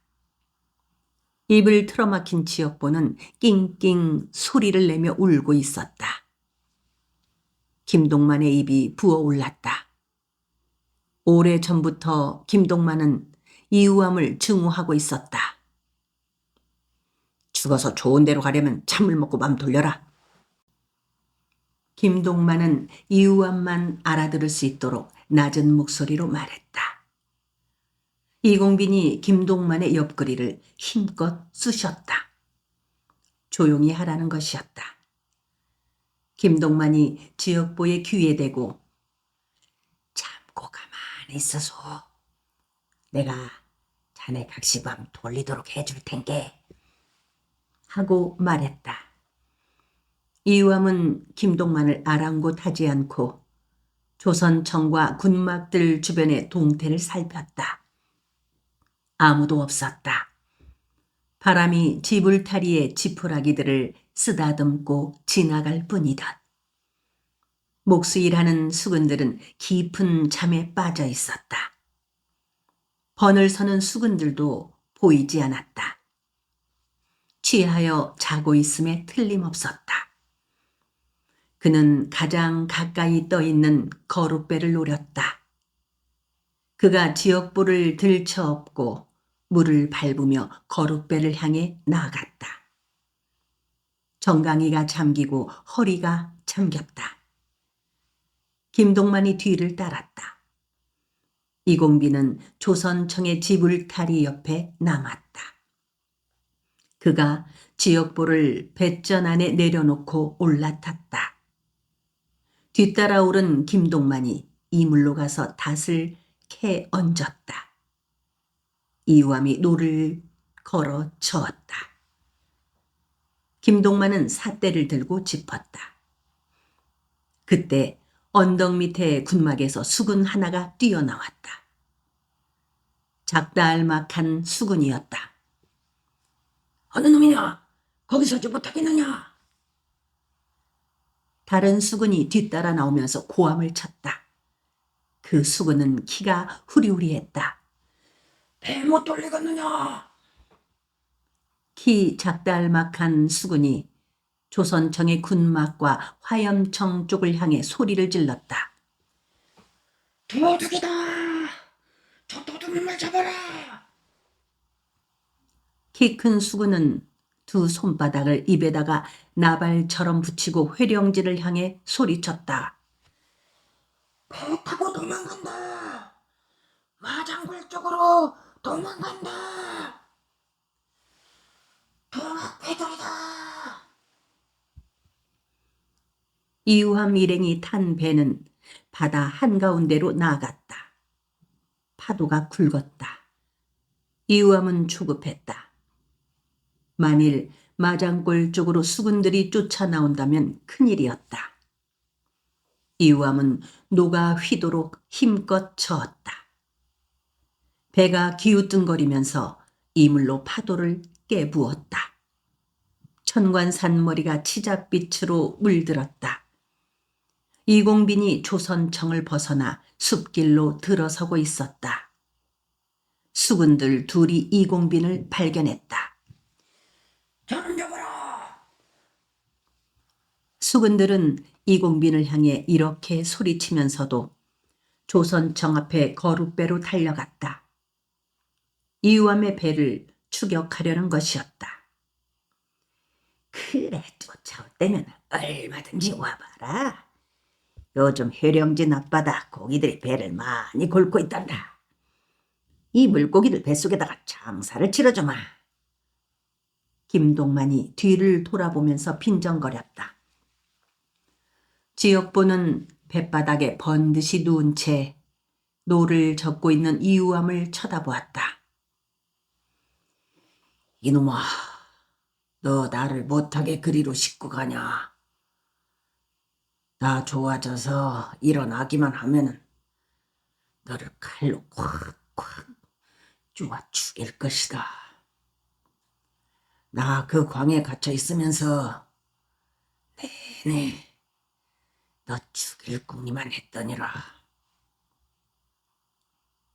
입을 틀어막힌 지역보는 낑낑 소리를 내며 울고 있었다. 김동만의 입이 부어올랐다. 오래전부터 김동만은 이우암을 증오하고 있었다. 죽어서 좋은 데로 가려면 참을 먹고 맘 돌려라. 김동만은 이우암만 알아들을 수 있도록 낮은 목소리로 말했다. 이공빈이 김동만의 옆구리를 힘껏 쑤셨다. 조용히 하라는 것이었다. 김동만이 지역보의 귀에 대고 참고 가만히 있어서 내가 자네 각시밤 돌리도록 해줄 텐게 하고 말했다. 이우암은 김동만을 아랑곳하지 않고 조선청과 군막들 주변의 동태를 살폈다. 아무도 없었다. 바람이 지불타리의 지푸라기들을 쓰다듬고 지나갈 뿐이다. 목수일하는 수군들은 깊은 잠에 빠져 있었다. 번을 서는 수군들도 보이지 않았다. 취하여 자고 있음에 틀림없었다. 그는 가장 가까이 떠 있는 거룻배를 노렸다. 그가 지역보를 들쳐업고 물을 밟으며 거룻배를 향해 나아갔다. 정강이가 잠기고 허리가 잠겼다. 김동만이 뒤를 따랐다. 이공비는 조선청의 지불타리 옆에 남았다. 그가 지역보를 뱃전 안에 내려놓고 올라탔다. 뒤따라 오른 김동만이 이물로 가서 닷을 캐 얹었다. 이우암이 노를 걸어 저었다. 김동만은 삿대를 들고 짚었다. 그때 언덕 밑에 군막에서 수군 하나가 뛰어나왔다. 작다알막한 수군이었다. 어느 놈이냐? 거기서 좀 못하겠느냐? 다른 수군이 뒤따라 나오면서 고함을 쳤다. 그 수군은 키가 후리후리했다. 배 못 돌리겠느냐? 키 작달막한 수군이 조선청의 군막과 화염청 쪽을 향해 소리를 질렀다. 도둑이다! 저 도둑놈을 잡아라! 키 큰 수군은 두 손바닥을 입에다가 나발처럼 붙이고 회령지를 향해 소리쳤다. 배 타고 도망간다! 마장굴 쪽으로 도망간다! 동학배들이다! 이우함 일행이 탄 배는 바다 한가운데로 나아갔다. 파도가 굵었다. 이우함은 조급했다. 만일 마장골 쪽으로 수군들이 쫓아 나온다면 큰일이었다. 이우함은 노가 휘도록 힘껏 저었다. 배가 기우뚱거리면서 이물로 파도를 깨부었다. 천관산 머리가 치잣빛으로 물들었다. 이공빈이 조선청을 벗어나 숲길로 들어서고 있었다. 수군들 둘이 이공빈을 발견했다. 저놈 잡아라! 수군들은 이공빈을 향해 이렇게 소리치면서도 조선청 앞에 거룻배로 달려갔다. 이우암의 배를 추격하려는 것이었다. 그래, 쫓아올 때면 얼마든지 와봐라. 요즘 해령진 앞바다 고기들이 배를 많이 골고 있단다. 이 물고기를 뱃속에다가 장사를 치러주마. 김동만이 뒤를 돌아보면서 빈정거렸다. 지역보는 뱃바닥에 번듯이 누운 채 노를 젓고 있는 이우암을 쳐다보았다. 이놈아, 너 나를 못하게 그리로 싣고 가냐? 나 좋아져서 일어나기만 하면은 너를 칼로 콱콱 쪼아 죽일 것이다. 나 그 광에 갇혀 있으면서 내내 너 죽일 궁리만 했더니라.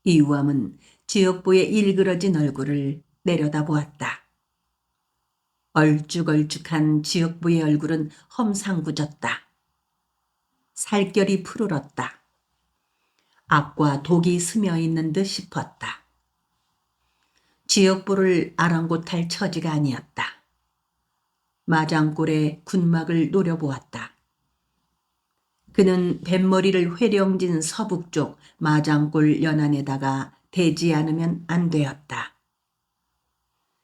이우암은 지역부의 일그러진 얼굴을 내려다보았다. 얼쭉얼쭉한 지역부의 얼굴은 험상궂었다. 살결이 푸르렀다. 악과 독이 스며있는 듯 싶었다. 지역부를 아랑곳할 처지가 아니었다. 마장골에 군막을 노려보았다. 그는 뱃머리를 회령진 서북쪽 마장골 연안에다가 대지 않으면 안 되었다.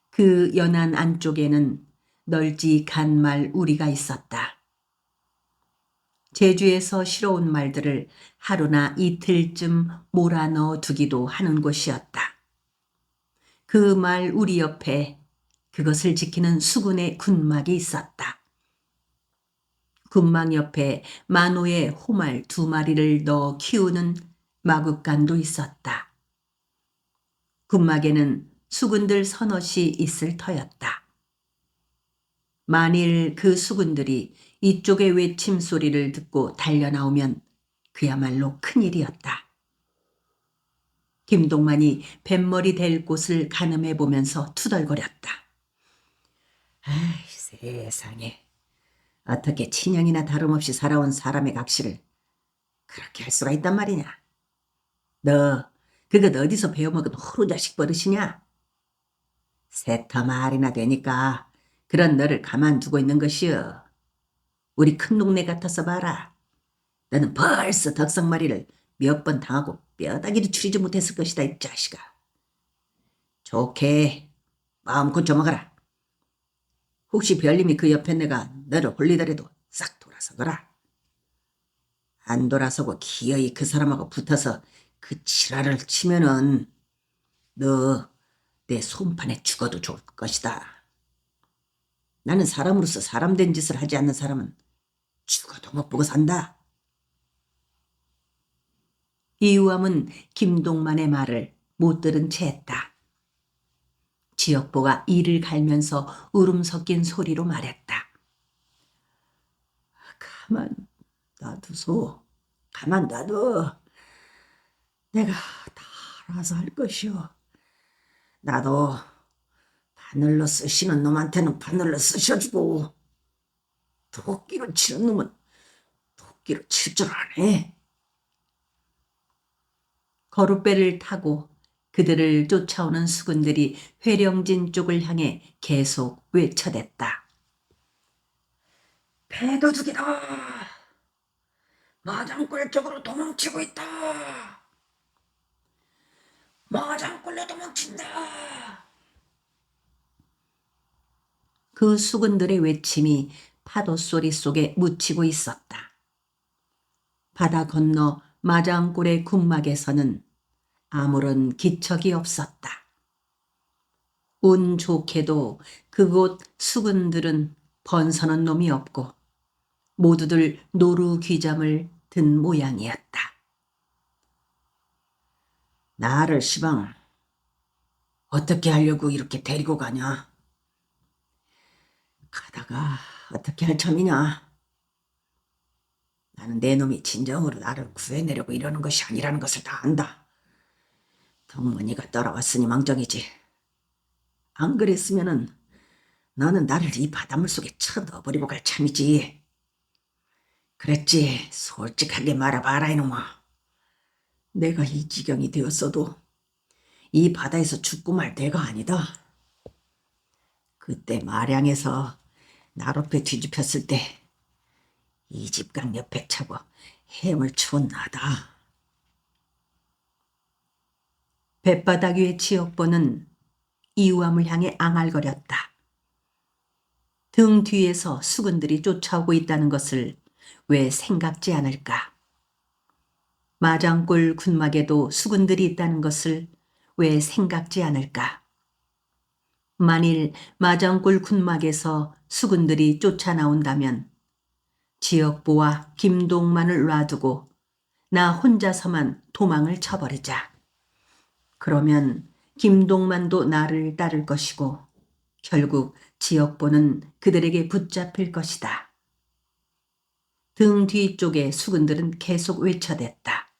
그 연안 안쪽에는 널찍한 말 우리가 있었다. 제주에서 실어온 말들을 하루나 이틀쯤 몰아넣어 두기도 하는 곳이었다. 그 말 우리 옆에 그것을 지키는 수군의 군막이 있었다. 군막 옆에 만호의 호말 2마리를 넣어 키우는 마국간도 있었다. 군막에는 수군들 서너시 있을 터였다. 만일 그 수군들이 이쪽의 외침 소리를 듣고 달려나오면 그야말로 큰일이었다. 김동만이 뱃머리 댈 곳을 가늠해 보면서 투덜거렸다. 아이, 세상에. 어떻게 친형이나 다름없이 살아온 사람의 각시를 그렇게 할 수가 있단 말이냐. 너 그것 어디서 배워먹은 호루자식 버릇이냐? 세터 말이나 되니까 그런 너를 가만두고 있는 것이여. 우리 큰 동네 같아서 봐라. 너는 벌써 덕성마리를 몇 번 당하고 뼈다귀도 추리지 못했을 것이다, 이 자식아. 좋게 마음껏 저먹어라. 혹시 별님이 그 옆에 내가 너를 홀리더라도 싹 돌아서거라. 안 돌아서고 기어이 그 사람하고 붙어서 그 지랄을 치면은 너 내 손판에 죽어도 좋을 것이다. 나는 사람으로서 사람 된 짓을 하지 않는 사람은 죽어도 못 보고 산다. 이유함은 김동만의 말을 못 들은 채 했다. 지역보가 이를 갈면서 울음 섞인 소리로 말했다. 가만 놔두소. 가만 놔둬. 내가 다 알아서 할 것이오. 나도 바늘로 쓰시는 놈한테는 바늘로 쓰셔주고 도끼로 치는 놈은 도끼로 칠 줄 아네. 거룻배를 타고 그들을 쫓아오는 수군들이 회령진 쪽을 향해 계속 외쳐댔다. 배도둑이다. 마장골 쪽으로 도망치고 있다. 마장골로 도망친다. 그 수군들의 외침이 파도 소리 속에 묻히고 있었다. 바다 건너 마장골의 군막에서는 아무런 기척이 없었다. 운 좋게도 그곳 수군들은 번서는 놈이 없고 모두들 노루 귀잠을 든 모양이었다. 나를 시방 어떻게 하려고 이렇게 데리고 가냐? 가다가 어떻게 할 참이냐? 나는 내 놈이 진정으로 나를 구해내려고 이러는 것이 아니라는 것을 다 안다. 덕문이가 따라왔으니 망정이지. 안 그랬으면은 너는 나를 이 바닷물 속에 쳐 넣어버리고 갈 참이지. 그랬지. 솔직하게 말해봐라 이놈아. 내가 이 지경이 되었어도 이 바다에서 죽고 말 대가 아니다. 그때 마량에서 나룻배 뒤집혔을 때 이 집강 옆에 차고 햄을 추운 나다. 뱃바닥 위의 지역보는 이우함을 향해 앙알거렸다. 등 뒤에서 수군들이 쫓아오고 있다는 것을 왜 생각지 않을까? 마장골 군막에도 수군들이 있다는 것을 왜 생각지 않을까? 만일 마장골 군막에서 수군들이 쫓아나온다면 지역보와 김동만을 놔두고 나 혼자서만 도망을 쳐버리자. 그러면 김동만도 나를 따를 것이고 결국 지역보는 그들에게 붙잡힐 것이다. 등 뒤쪽에 수군들은 계속 외쳐댔다.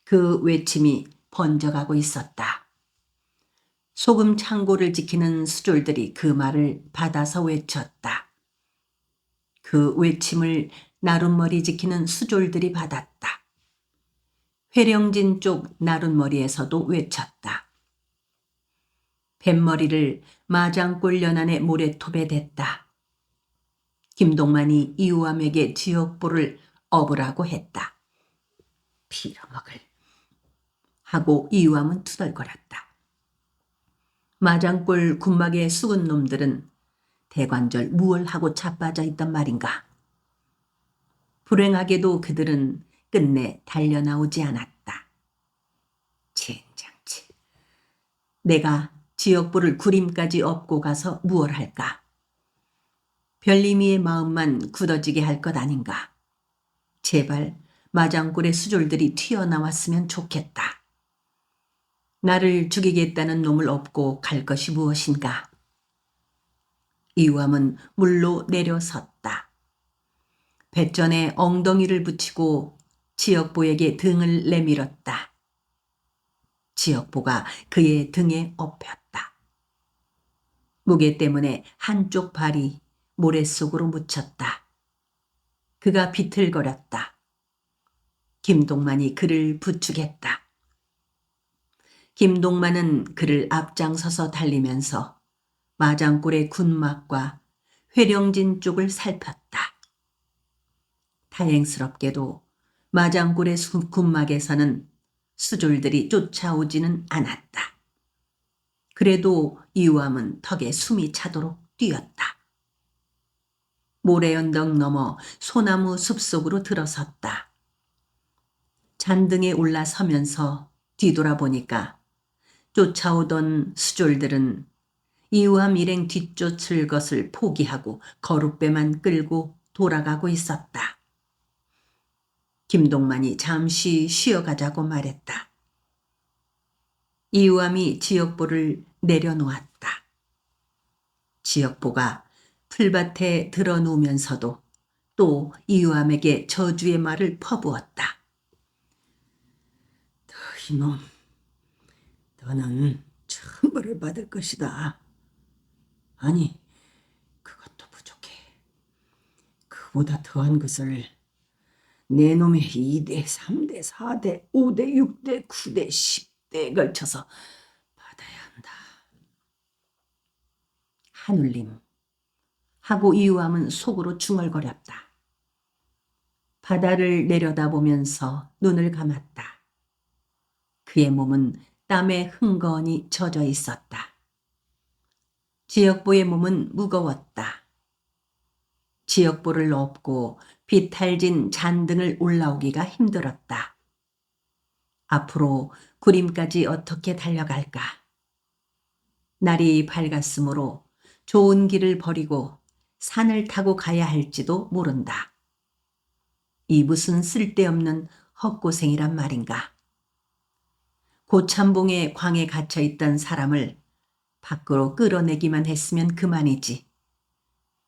그 외침이 번져가고 있었다. 소금 창고를 지키는 수졸들이 그 말을 받아서 외쳤다. 그 외침을 나룻머리 지키는 수졸들이 받았다. 회령진 쪽 나룻머리에서도 외쳤다. 뱃머리를 마장골 연안의 모래톱에 댔다. 김동만이 이우함에게 지역보를 업으라고 했다. 빌어먹을 하고 이우함은 투덜거렸다. 마장골 군막의 숙은 놈들은 대관절 무얼 하고 자빠져 있단 말인가. 불행하게도 그들은 끝내 달려나오지 않았다. 젠장치. 내가 지역보를 구림까지 업고 가서 무얼 할까? 별님이의 마음만 굳어지게 할 것 아닌가. 제발 마장골의 수졸들이 튀어나왔으면 좋겠다. 나를 죽이겠다는 놈을 업고 갈 것이 무엇인가. 이우함은 물로 내려섰다. 뱃전에 엉덩이를 붙이고 지역보에게 등을 내밀었다. 지역보가 그의 등에 엎였다. 무게 때문에 한쪽 발이 모래 속으로 묻혔다. 그가 비틀거렸다. 김동만이 그를 부축했다. 김동만은 그를 앞장서서 달리면서 마장골의 군막과 회령진 쪽을 살폈다. 다행스럽게도 마장골의 군막에서는 수졸들이 쫓아오지는 않았다. 그래도 이우암은 턱에 숨이 차도록 뛰었다. 모래언덕 넘어 소나무 숲속으로 들어섰다. 잔등에 올라서면서 뒤돌아보니까 쫓아오던 수졸들은 이우암 일행 뒤쫓을 것을 포기하고 거룻배만 끌고 돌아가고 있었다. 김동만이 잠시 쉬어가자고 말했다. 이우암이 지역보를 내려놓았다. 지역보가 풀밭에 드러누우면서도 또 이우암에게 저주의 말을 퍼부었다. 이놈, 너는 천벌을 받을 것이다. 아니, 그것도 부족해. 그보다 더한 것을 내 놈의 2대, 3대, 4대, 5대, 6대, 9대, 10대에 걸쳐서 받아야 한다. 하눌림 하고 이우암은 속으로 중얼거렸다. 바다를 내려다보면서 눈을 감았다. 그의 몸은 땀에 흥건히 젖어 있었다. 지역보의 몸은 무거웠다. 지역보를 업고 비탈진 잔등을 올라오기가 힘들었다. 앞으로 구림까지 어떻게 달려갈까? 날이 밝았으므로 좋은 길을 버리고 산을 타고 가야 할지도 모른다. 이 무슨 쓸데없는 헛고생이란 말인가? 고참봉의 광에 갇혀있던 사람을 밖으로 끌어내기만 했으면 그만이지.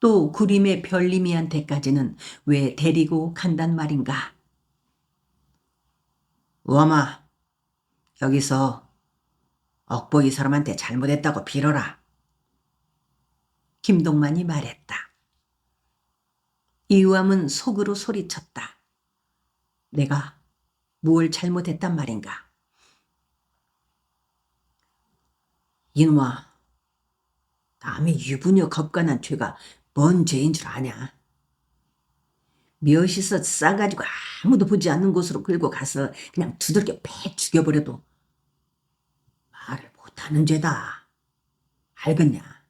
또 구림의 별님이한테까지는 왜 데리고 간단 말인가? 우엄아, 여기서 억보 이 사람한테 잘못했다고 빌어라. 김동만이 말했다. 이우암은 속으로 소리쳤다. 내가 뭘 잘못했단 말인가? 이놈아, 남의 유부녀 겁간한 죄가 뭔 죄인 줄 아냐? 몇 싸가지고 아무도 보지 않는 곳으로 끌고 가서 그냥 두들겨 패 죽여버려도 말을 못하는 죄다. 알겠냐?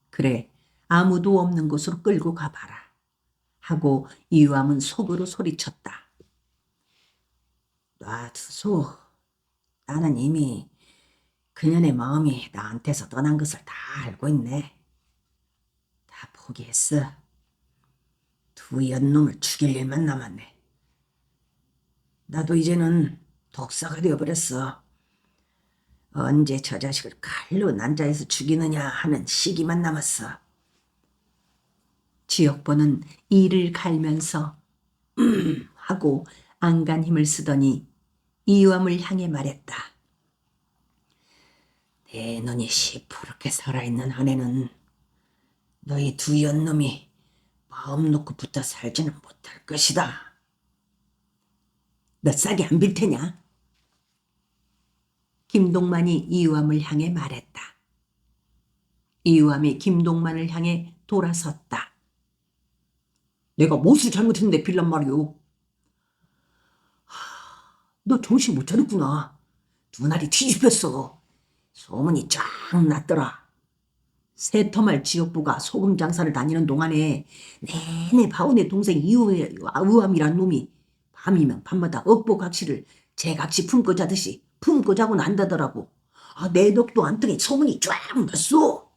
그래, 아무도 없는 곳으로 끌고 가봐라. 하고 이우암은 속으로 소리쳤다. 놔두소. 나는 이미 그년의 마음이 나한테서 떠난 것을 다 알고 있네. 다 포기했어. 두 연놈을 죽일 일만 남았네. 나도 이제는 독사가 되어버렸어. 언제 저 자식을 칼로 난자에서 죽이느냐 하는 시기만 남았어. 지역보는 이를 갈면서 하고 안간 힘을 쓰더니 이우암을 향해 말했다. 내 눈이 시퍼렇게 살아있는 한에는 너희 두 연놈이 마음 놓고 붙어 살지는 못할 것이다. 너 싸게 안 빌 테냐? 김동만이 이우암을 향해 말했다. 이우암이 김동만을 향해 돌아섰다. 내가 무엇을 잘못했는데 빌란 말이오? 너 정신 못 차렸구나. 눈알이 뒤집혔어. 소문이 쫙 났더라. 새터말 지역부가 소금 장사를 다니는 동안에 내내 바오네 동생 이우암이란 놈이 밤이면 밤마다 억보각시를 제 각시 품고 자듯이 품고 자고 난다더라고. 내 덕도 안 뜨니 소문이 쫙 났어.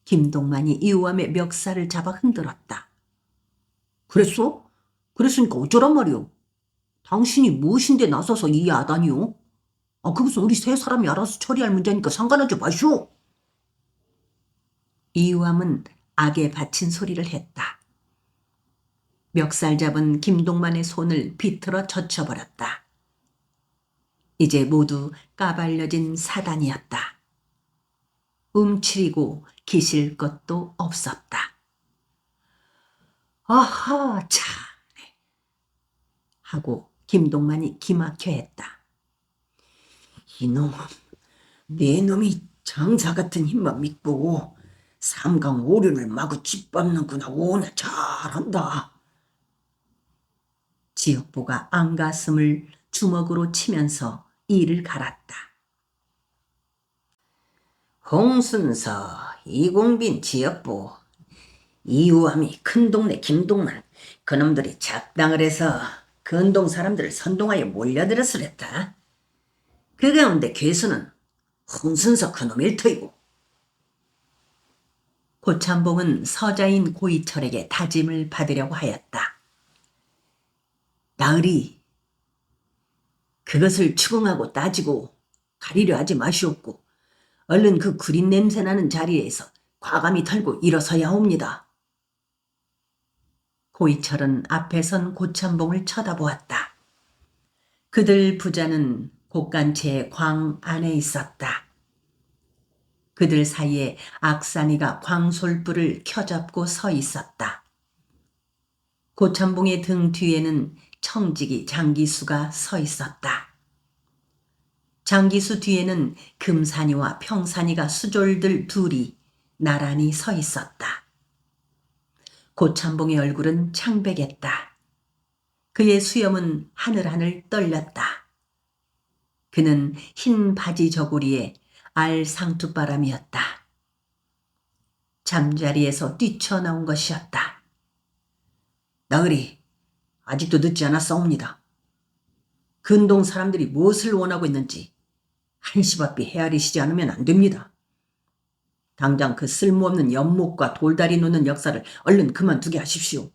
김동만이 이우암의 멱살을 잡아 흔들었다. 그랬어? 그랬으니까 어쩌란 말이오? 당신이 무엇인데 나서서 이 야단이오? 그것은 우리 세 사람이 알아서 처리할 문제니까 상관하지 마시오. 이우암은 악에 바친 소리를 했다. 멱살 잡은 김동만의 손을 비틀어 젖혀버렸다. 이제 모두 까발려진 사단이었다. 움츠리고 기실 것도 없었다. 아하, 자네. 하고 김동만이 기막혀 했다. 이놈, 네 놈이 장사 같은 힘만 믿고 삼강 오륜을 마구 짓밟는구나. 오나 잘한다. 지역보가 안가슴을 주먹으로 치면서 이를 갈았다. 홍순서, 이공빈, 지역보, 이우암이 큰동네 김동만, 그놈들이 작당을 해서 근동 사람들을 선동하여 몰려들었으랬다. 그 가운데 괴수는 홍순서 그놈일 터이고. 고참봉은 서자인 고이철에게 다짐을 받으려고 하였다. 나으리, 그것을 추궁하고 따지고 가리려 하지 마시옵고 얼른 그 구린 냄새나는 자리에서 과감히 털고 일어서야 옵니다. 고이철은 앞에 선 고참봉을 쳐다보았다. 그들 부자는 곳간채 광 안에 있었다. 그들 사이에 악산이가 광솔불을 켜잡고 서 있었다. 고참봉의 등 뒤에는 청지기 장기수가 서 있었다. 장기수 뒤에는 금산이와 평산이가 수졸들 둘이 나란히 서 있었다. 고참봉의 얼굴은 창백했다. 그의 수염은 하늘하늘 떨렸다. 그는 흰 바지 저고리에 알 상투바람이었다. 잠자리에서 뛰쳐나온 것이었다. 나으리, 아직도 늦지 않았사옵니다. 근동 사람들이 무엇을 원하고 있는지 한시바삐 헤아리시지 않으면 안 됩니다. 당장 그 쓸모없는 연못과 돌다리 놓는 역사를 얼른 그만두게 하십시오.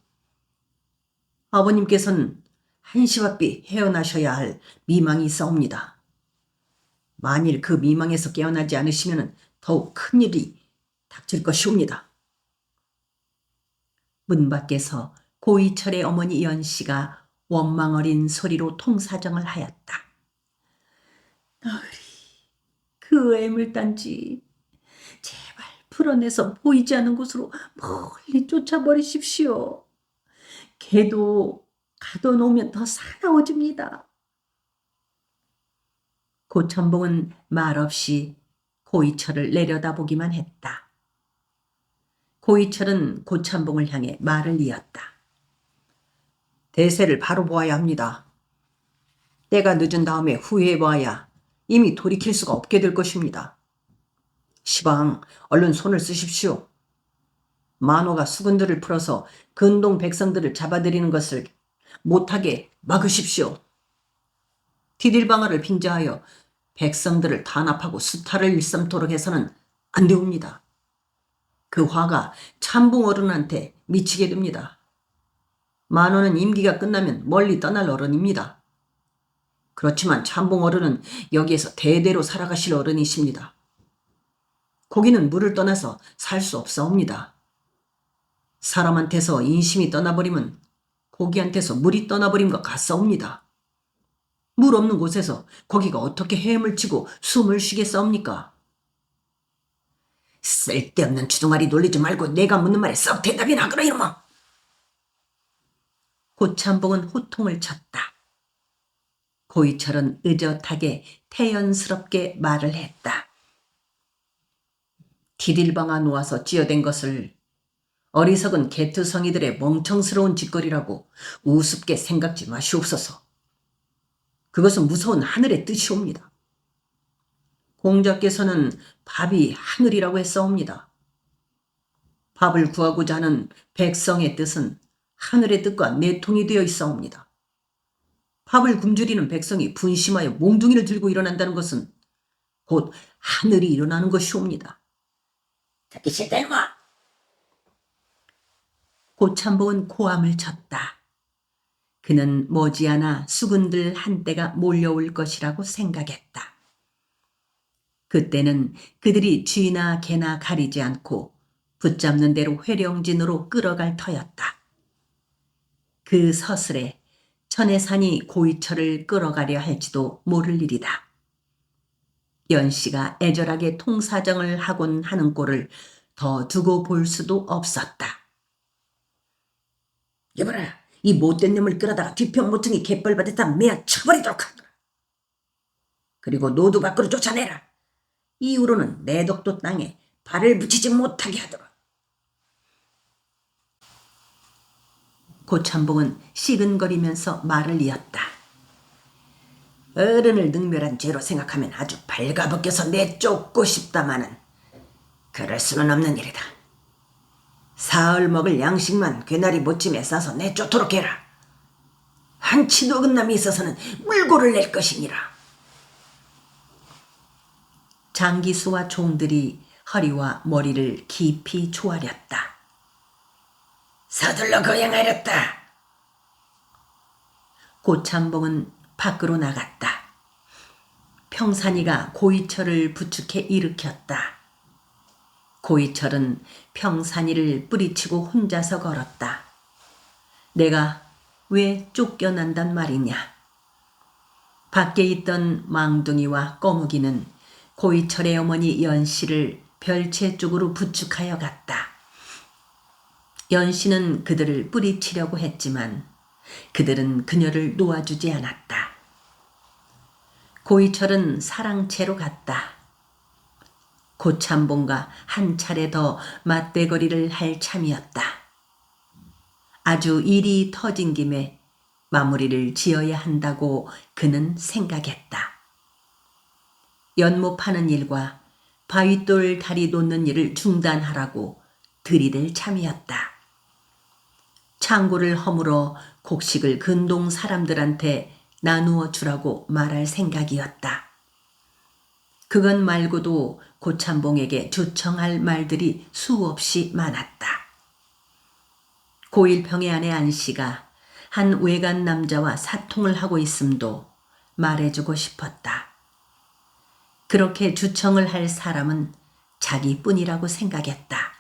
아버님께서는 한시바삐 헤어나셔야 할 미망이 있사옵니다. 만일 그 미망에서 깨어나지 않으시면 더욱 큰일이 닥칠 것이옵니다. 문 밖에서 고이철의 어머니 연씨가 원망 어린 소리로 통사정을 하였다. 나으리, 그 애물단지 제발 풀어내서 보이지 않는 곳으로 멀리 쫓아버리십시오. 개도 가둬놓으면 더 사나워집니다. 고천봉은 말없이 고이철을 내려다보기만 했다. 고이철은 고천봉을 향해 말을 이었다. 대세를 바로 보아야 합니다. 때가 늦은 다음에 후회해봐야 이미 돌이킬 수가 없게 될 것입니다. 시방, 얼른 손을 쓰십시오. 만호가 수군들을 풀어서 근동 백성들을 잡아들이는 것을 못하게 막으십시오. 디딜방아를 빙자하여 백성들을 탄압하고 수탈을 일삼도록 해서는 안 되옵니다. 그 화가 참붕 어른한테 미치게 됩니다. 만호는 임기가 끝나면 멀리 떠날 어른입니다. 그렇지만 참붕 어른은 여기에서 대대로 살아가실 어른이십니다. 고기는 물을 떠나서 살 수 없사옵니다. 사람한테서 인심이 떠나버리면 고기한테서 물이 떠나버림과 같사옵니다. 물 없는 곳에서 고기가 어떻게 헤엄을 치고 숨을 쉬겠사옵니까? 쓸데없는 주둥아리 놀리지 말고 내가 묻는 말에 썩 대답이나 하거라 이놈아. 고참봉은 호통을 쳤다. 고이철은 의젓하게 태연스럽게 말을 했다. 디딜방아 놓아서 찌어댄 것을 어리석은 개투성이들의 멍청스러운 짓거리라고 우습게 생각지 마시옵소서. 그것은 무서운 하늘의 뜻이옵니다. 공자께서는 밥이 하늘이라고 했사옵니다. 밥을 구하고자 하는 백성의 뜻은 하늘의 뜻과 내통이 되어 있사옵니다. 밥을 굶주리는 백성이 분심하여 몽둥이를 들고 일어난다는 것은 곧 하늘이 일어나는 것이옵니다. 듣기 싫다 이놈아. 고참봉은 고함을 쳤다. 그는 머지않아 수군들 한때가 몰려올 것이라고 생각했다. 그때는 그들이 쥐나 개나 가리지 않고 붙잡는 대로 회령진으로 끌어갈 터였다. 그 서슬에 천혜산이 고이철을 끌어가려 할지도 모를 일이다. 연씨가 애절하게 통사정을 하곤 하는 꼴을 더 두고 볼 수도 없었다. 여봐라, 이 못된 놈을 끌어다가 뒤편 모퉁이 갯벌밭에다 매어 쳐버리도록 하거라. 그리고 노두 밖으로 쫓아내라. 이후로는 내덕도 땅에 발을 붙이지 못하게 하더라. 고참봉은 시근거리면서 말을 이었다. 어른을 능멸한 죄로 생각하면 아주 발가벗겨서 내쫓고 싶다마는 그럴 수는 없는 일이다. 사흘 먹을 양식만 괴나리 모찜에 싸서 내쫓도록 해라. 한치도 어긋남이 있어서는 물고를 낼 것이니라. 장기수와 종들이 허리와 머리를 깊이 조아렸다. 서둘러 거행하렸다. 고참봉은 밖으로 나갔다. 평산이가 고이철을 부축해 일으켰다. 고이철은 평산이를 뿌리치고 혼자서 걸었다. 내가 왜 쫓겨난단 말이냐. 밖에 있던 망둥이와 꺼무기는 고이철의 어머니 연씨를 별채 쪽으로 부축하여 갔다. 연씨는 그들을 뿌리치려고 했지만 그들은 그녀를 놓아주지 않았다. 고이철은 사랑채로 갔다. 고참봉과 한 차례 더 맞대거리를 할 참이었다. 아주 일이 터진 김에 마무리를 지어야 한다고 그는 생각했다. 연못 파는 일과 바윗돌 다리 놓는 일을 중단하라고 들이댈 참이었다. 창고를 허물어 곡식을 근동 사람들한테 나누어 주라고 말할 생각이었다. 그것 말고도 고참봉에게 주청할 말들이 수없이 많았다. 고일평의 아내 안씨가 한 외간 남자와 사통을 하고 있음도 말해주고 싶었다. 그렇게 주청을 할 사람은 자기뿐이라고 생각했다.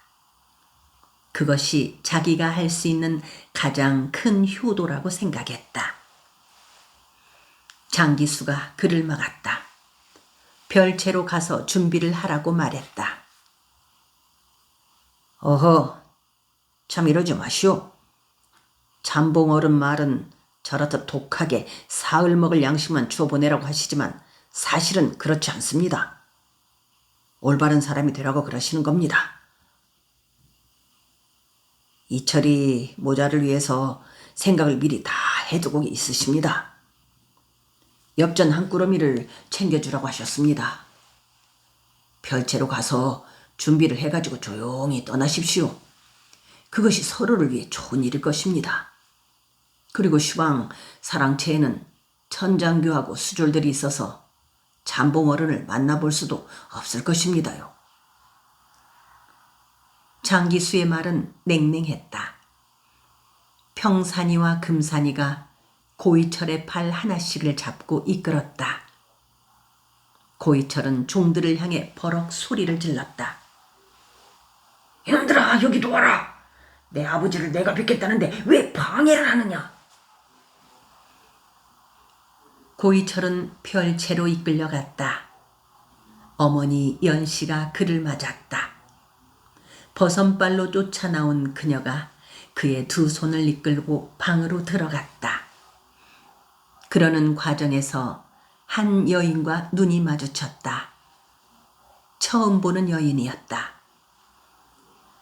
그것이 자기가 할 수 있는 가장 큰 효도라고 생각했다. 장기수가 그를 막았다. 별채로 가서 준비를 하라고 말했다. 어허, 참 이러지 마시오. 잠봉 어른 말은 저렇듯 독하게 사흘 먹을 양식만 주어보내라고 하시지만 사실은 그렇지 않습니다. 올바른 사람이 되라고 그러시는 겁니다. 이철이 모자를 위해서 생각을 미리 다 해두고 있으십니다. 엽전 한 꾸러미를 챙겨주라고 하셨습니다. 별채로 가서 준비를 해가지고 조용히 떠나십시오. 그것이 서로를 위해 좋은 일일 것입니다. 그리고 시방 사랑채에는 천장교하고 수졸들이 있어서 잠봉 어른을 만나볼 수도 없을 것입니다요. 장기수의 말은 냉랭했다. 평산이와 금산이가 고이철의 팔 하나씩을 잡고 이끌었다. 고이철은 종들을 향해 버럭 소리를 질렀다. 이놈들아, 여기도 와라. 내 아버지를 내가 뵙겠다는데 왜 방해를 하느냐. 고이철은 별채로 이끌려갔다. 어머니 연씨가 그를 맞았다. 버선발로 쫓아나온 그녀가 그의 두 손을 이끌고 방으로 들어갔다. 그러는 과정에서 한 여인과 눈이 마주쳤다. 처음 보는 여인이었다.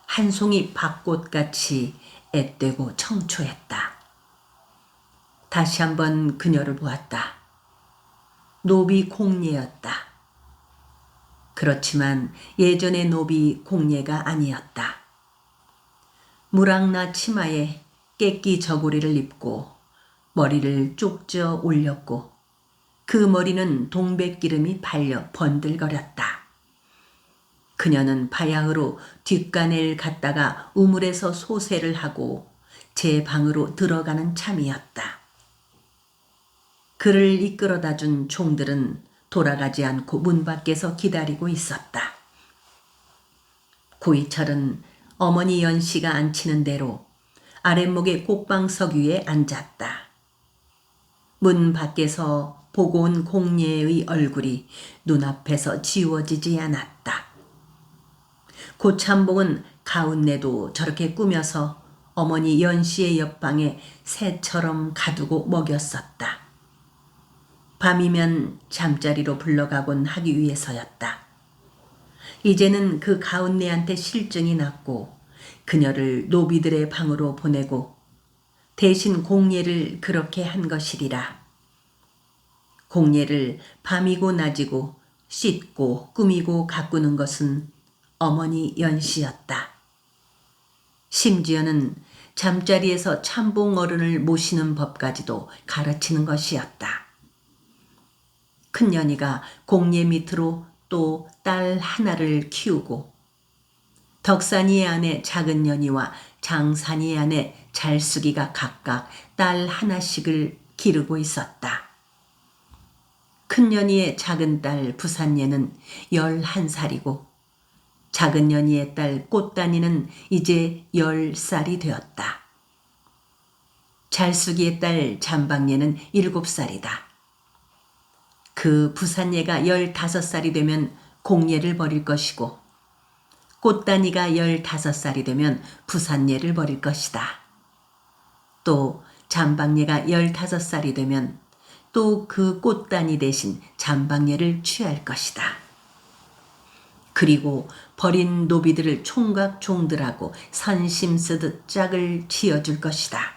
한 송이 밭꽃같이 앳되고 청초했다. 다시 한번 그녀를 보았다. 노비 공예였다. 그렇지만 예전의 노비 공예가 아니었다. 무랑나 치마에 깨끼 저고리를 입고 머리를 쪽져 올렸고 그 머리는 동백기름이 발려 번들거렸다. 그녀는 바야흐로 뒷간을 갔다가 우물에서 소세를 하고 제 방으로 들어가는 참이었다. 그를 이끌어다 준 종들은 돌아가지 않고 문 밖에서 기다리고 있었다. 고이철은 어머니 연씨가 앉히는 대로 아랫목의 꼭방석 위에 앉았다. 문 밖에서 보고 온 공예의 얼굴이 눈앞에서 지워지지 않았다. 고참봉은 가운데도 저렇게 꾸며서 어머니 연씨의 옆방에 새처럼 가두고 먹였었다. 밤이면 잠자리로 불러가곤 하기 위해서였다. 이제는 그 가운데한테 실증이 났고 그녀를 노비들의 방으로 보내고 대신 공예를 그렇게 한 것이리라. 공예를 밤이고 낮이고 씻고 꾸미고 가꾸는 것은 어머니 연시였다. 심지어는 잠자리에서 참봉 어른을 모시는 법까지도 가르치는 것이었다. 큰년이가 공예 밑으로 또 딸 하나를 키우고 덕산이의 아내 작은 년이와 장산이의 아내 잘숙이가 각각 딸 하나씩을 기르고 있었다. 큰년이의 작은 딸 부산예는 11살이고 작은 년이의 딸 꽃단이는 이제 10살이 되었다. 잘숙이의 딸 잠박예는 7살이다. 그 부산예가 15살이 되면 공예를 버릴 것이고 꽃단이가 15살이 되면 부산예를 버릴 것이다. 또 잠박예가 15살이 되면 또 그 꽃단이 대신 잠박예를 취할 것이다. 그리고 버린 노비들을 총각 종들하고 선심 쓰듯 짝을 지어줄 것이다.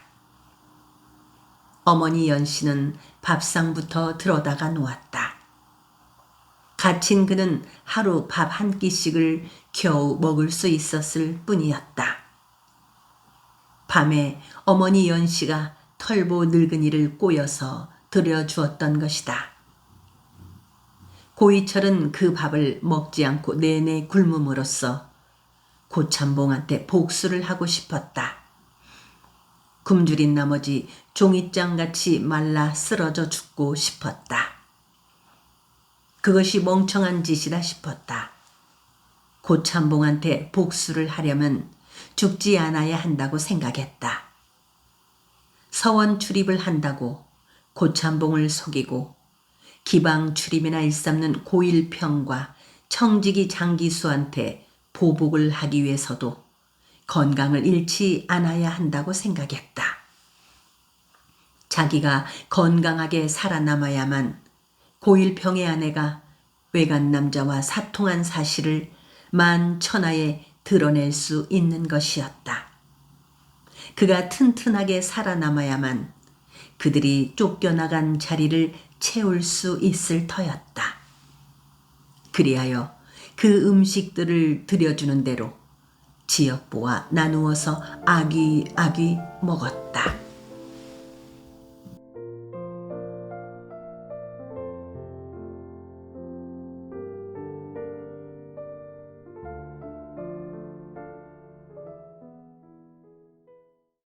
어머니 연씨는 밥상부터 들어다가 놓았다. 갇힌 그는 하루 밥 한 끼씩을 겨우 먹을 수 있었을 뿐이었다. 밤에 어머니 연씨가 털보 늙은이를 꼬여서 들여주었던 것이다. 고이철은 그 밥을 먹지 않고 내내 굶음으로써 고참봉한테 복수를 하고 싶었다. 굶주린 나머지 종잇장같이 말라 쓰러져 죽고 싶었다. 그것이 멍청한 짓이라 싶었다. 고참봉한테 복수를 하려면 죽지 않아야 한다고 생각했다. 서원 출입을 한다고 고참봉을 속이고 기방 출입이나 일삼는 고일평과 청지기 장기수한테 보복을 하기 위해서도 건강을 잃지 않아야 한다고 생각했다. 자기가 건강하게 살아남아야만 고일평의 아내가 외간 남자와 사통한 사실을 만천하에 드러낼 수 있는 것이었다. 그가 튼튼하게 살아남아야만 그들이 쫓겨나간 자리를 채울 수 있을 터였다. 그리하여 그 음식들을 들여주는 대로 지역보와 나누어서 아귀아귀 먹었다.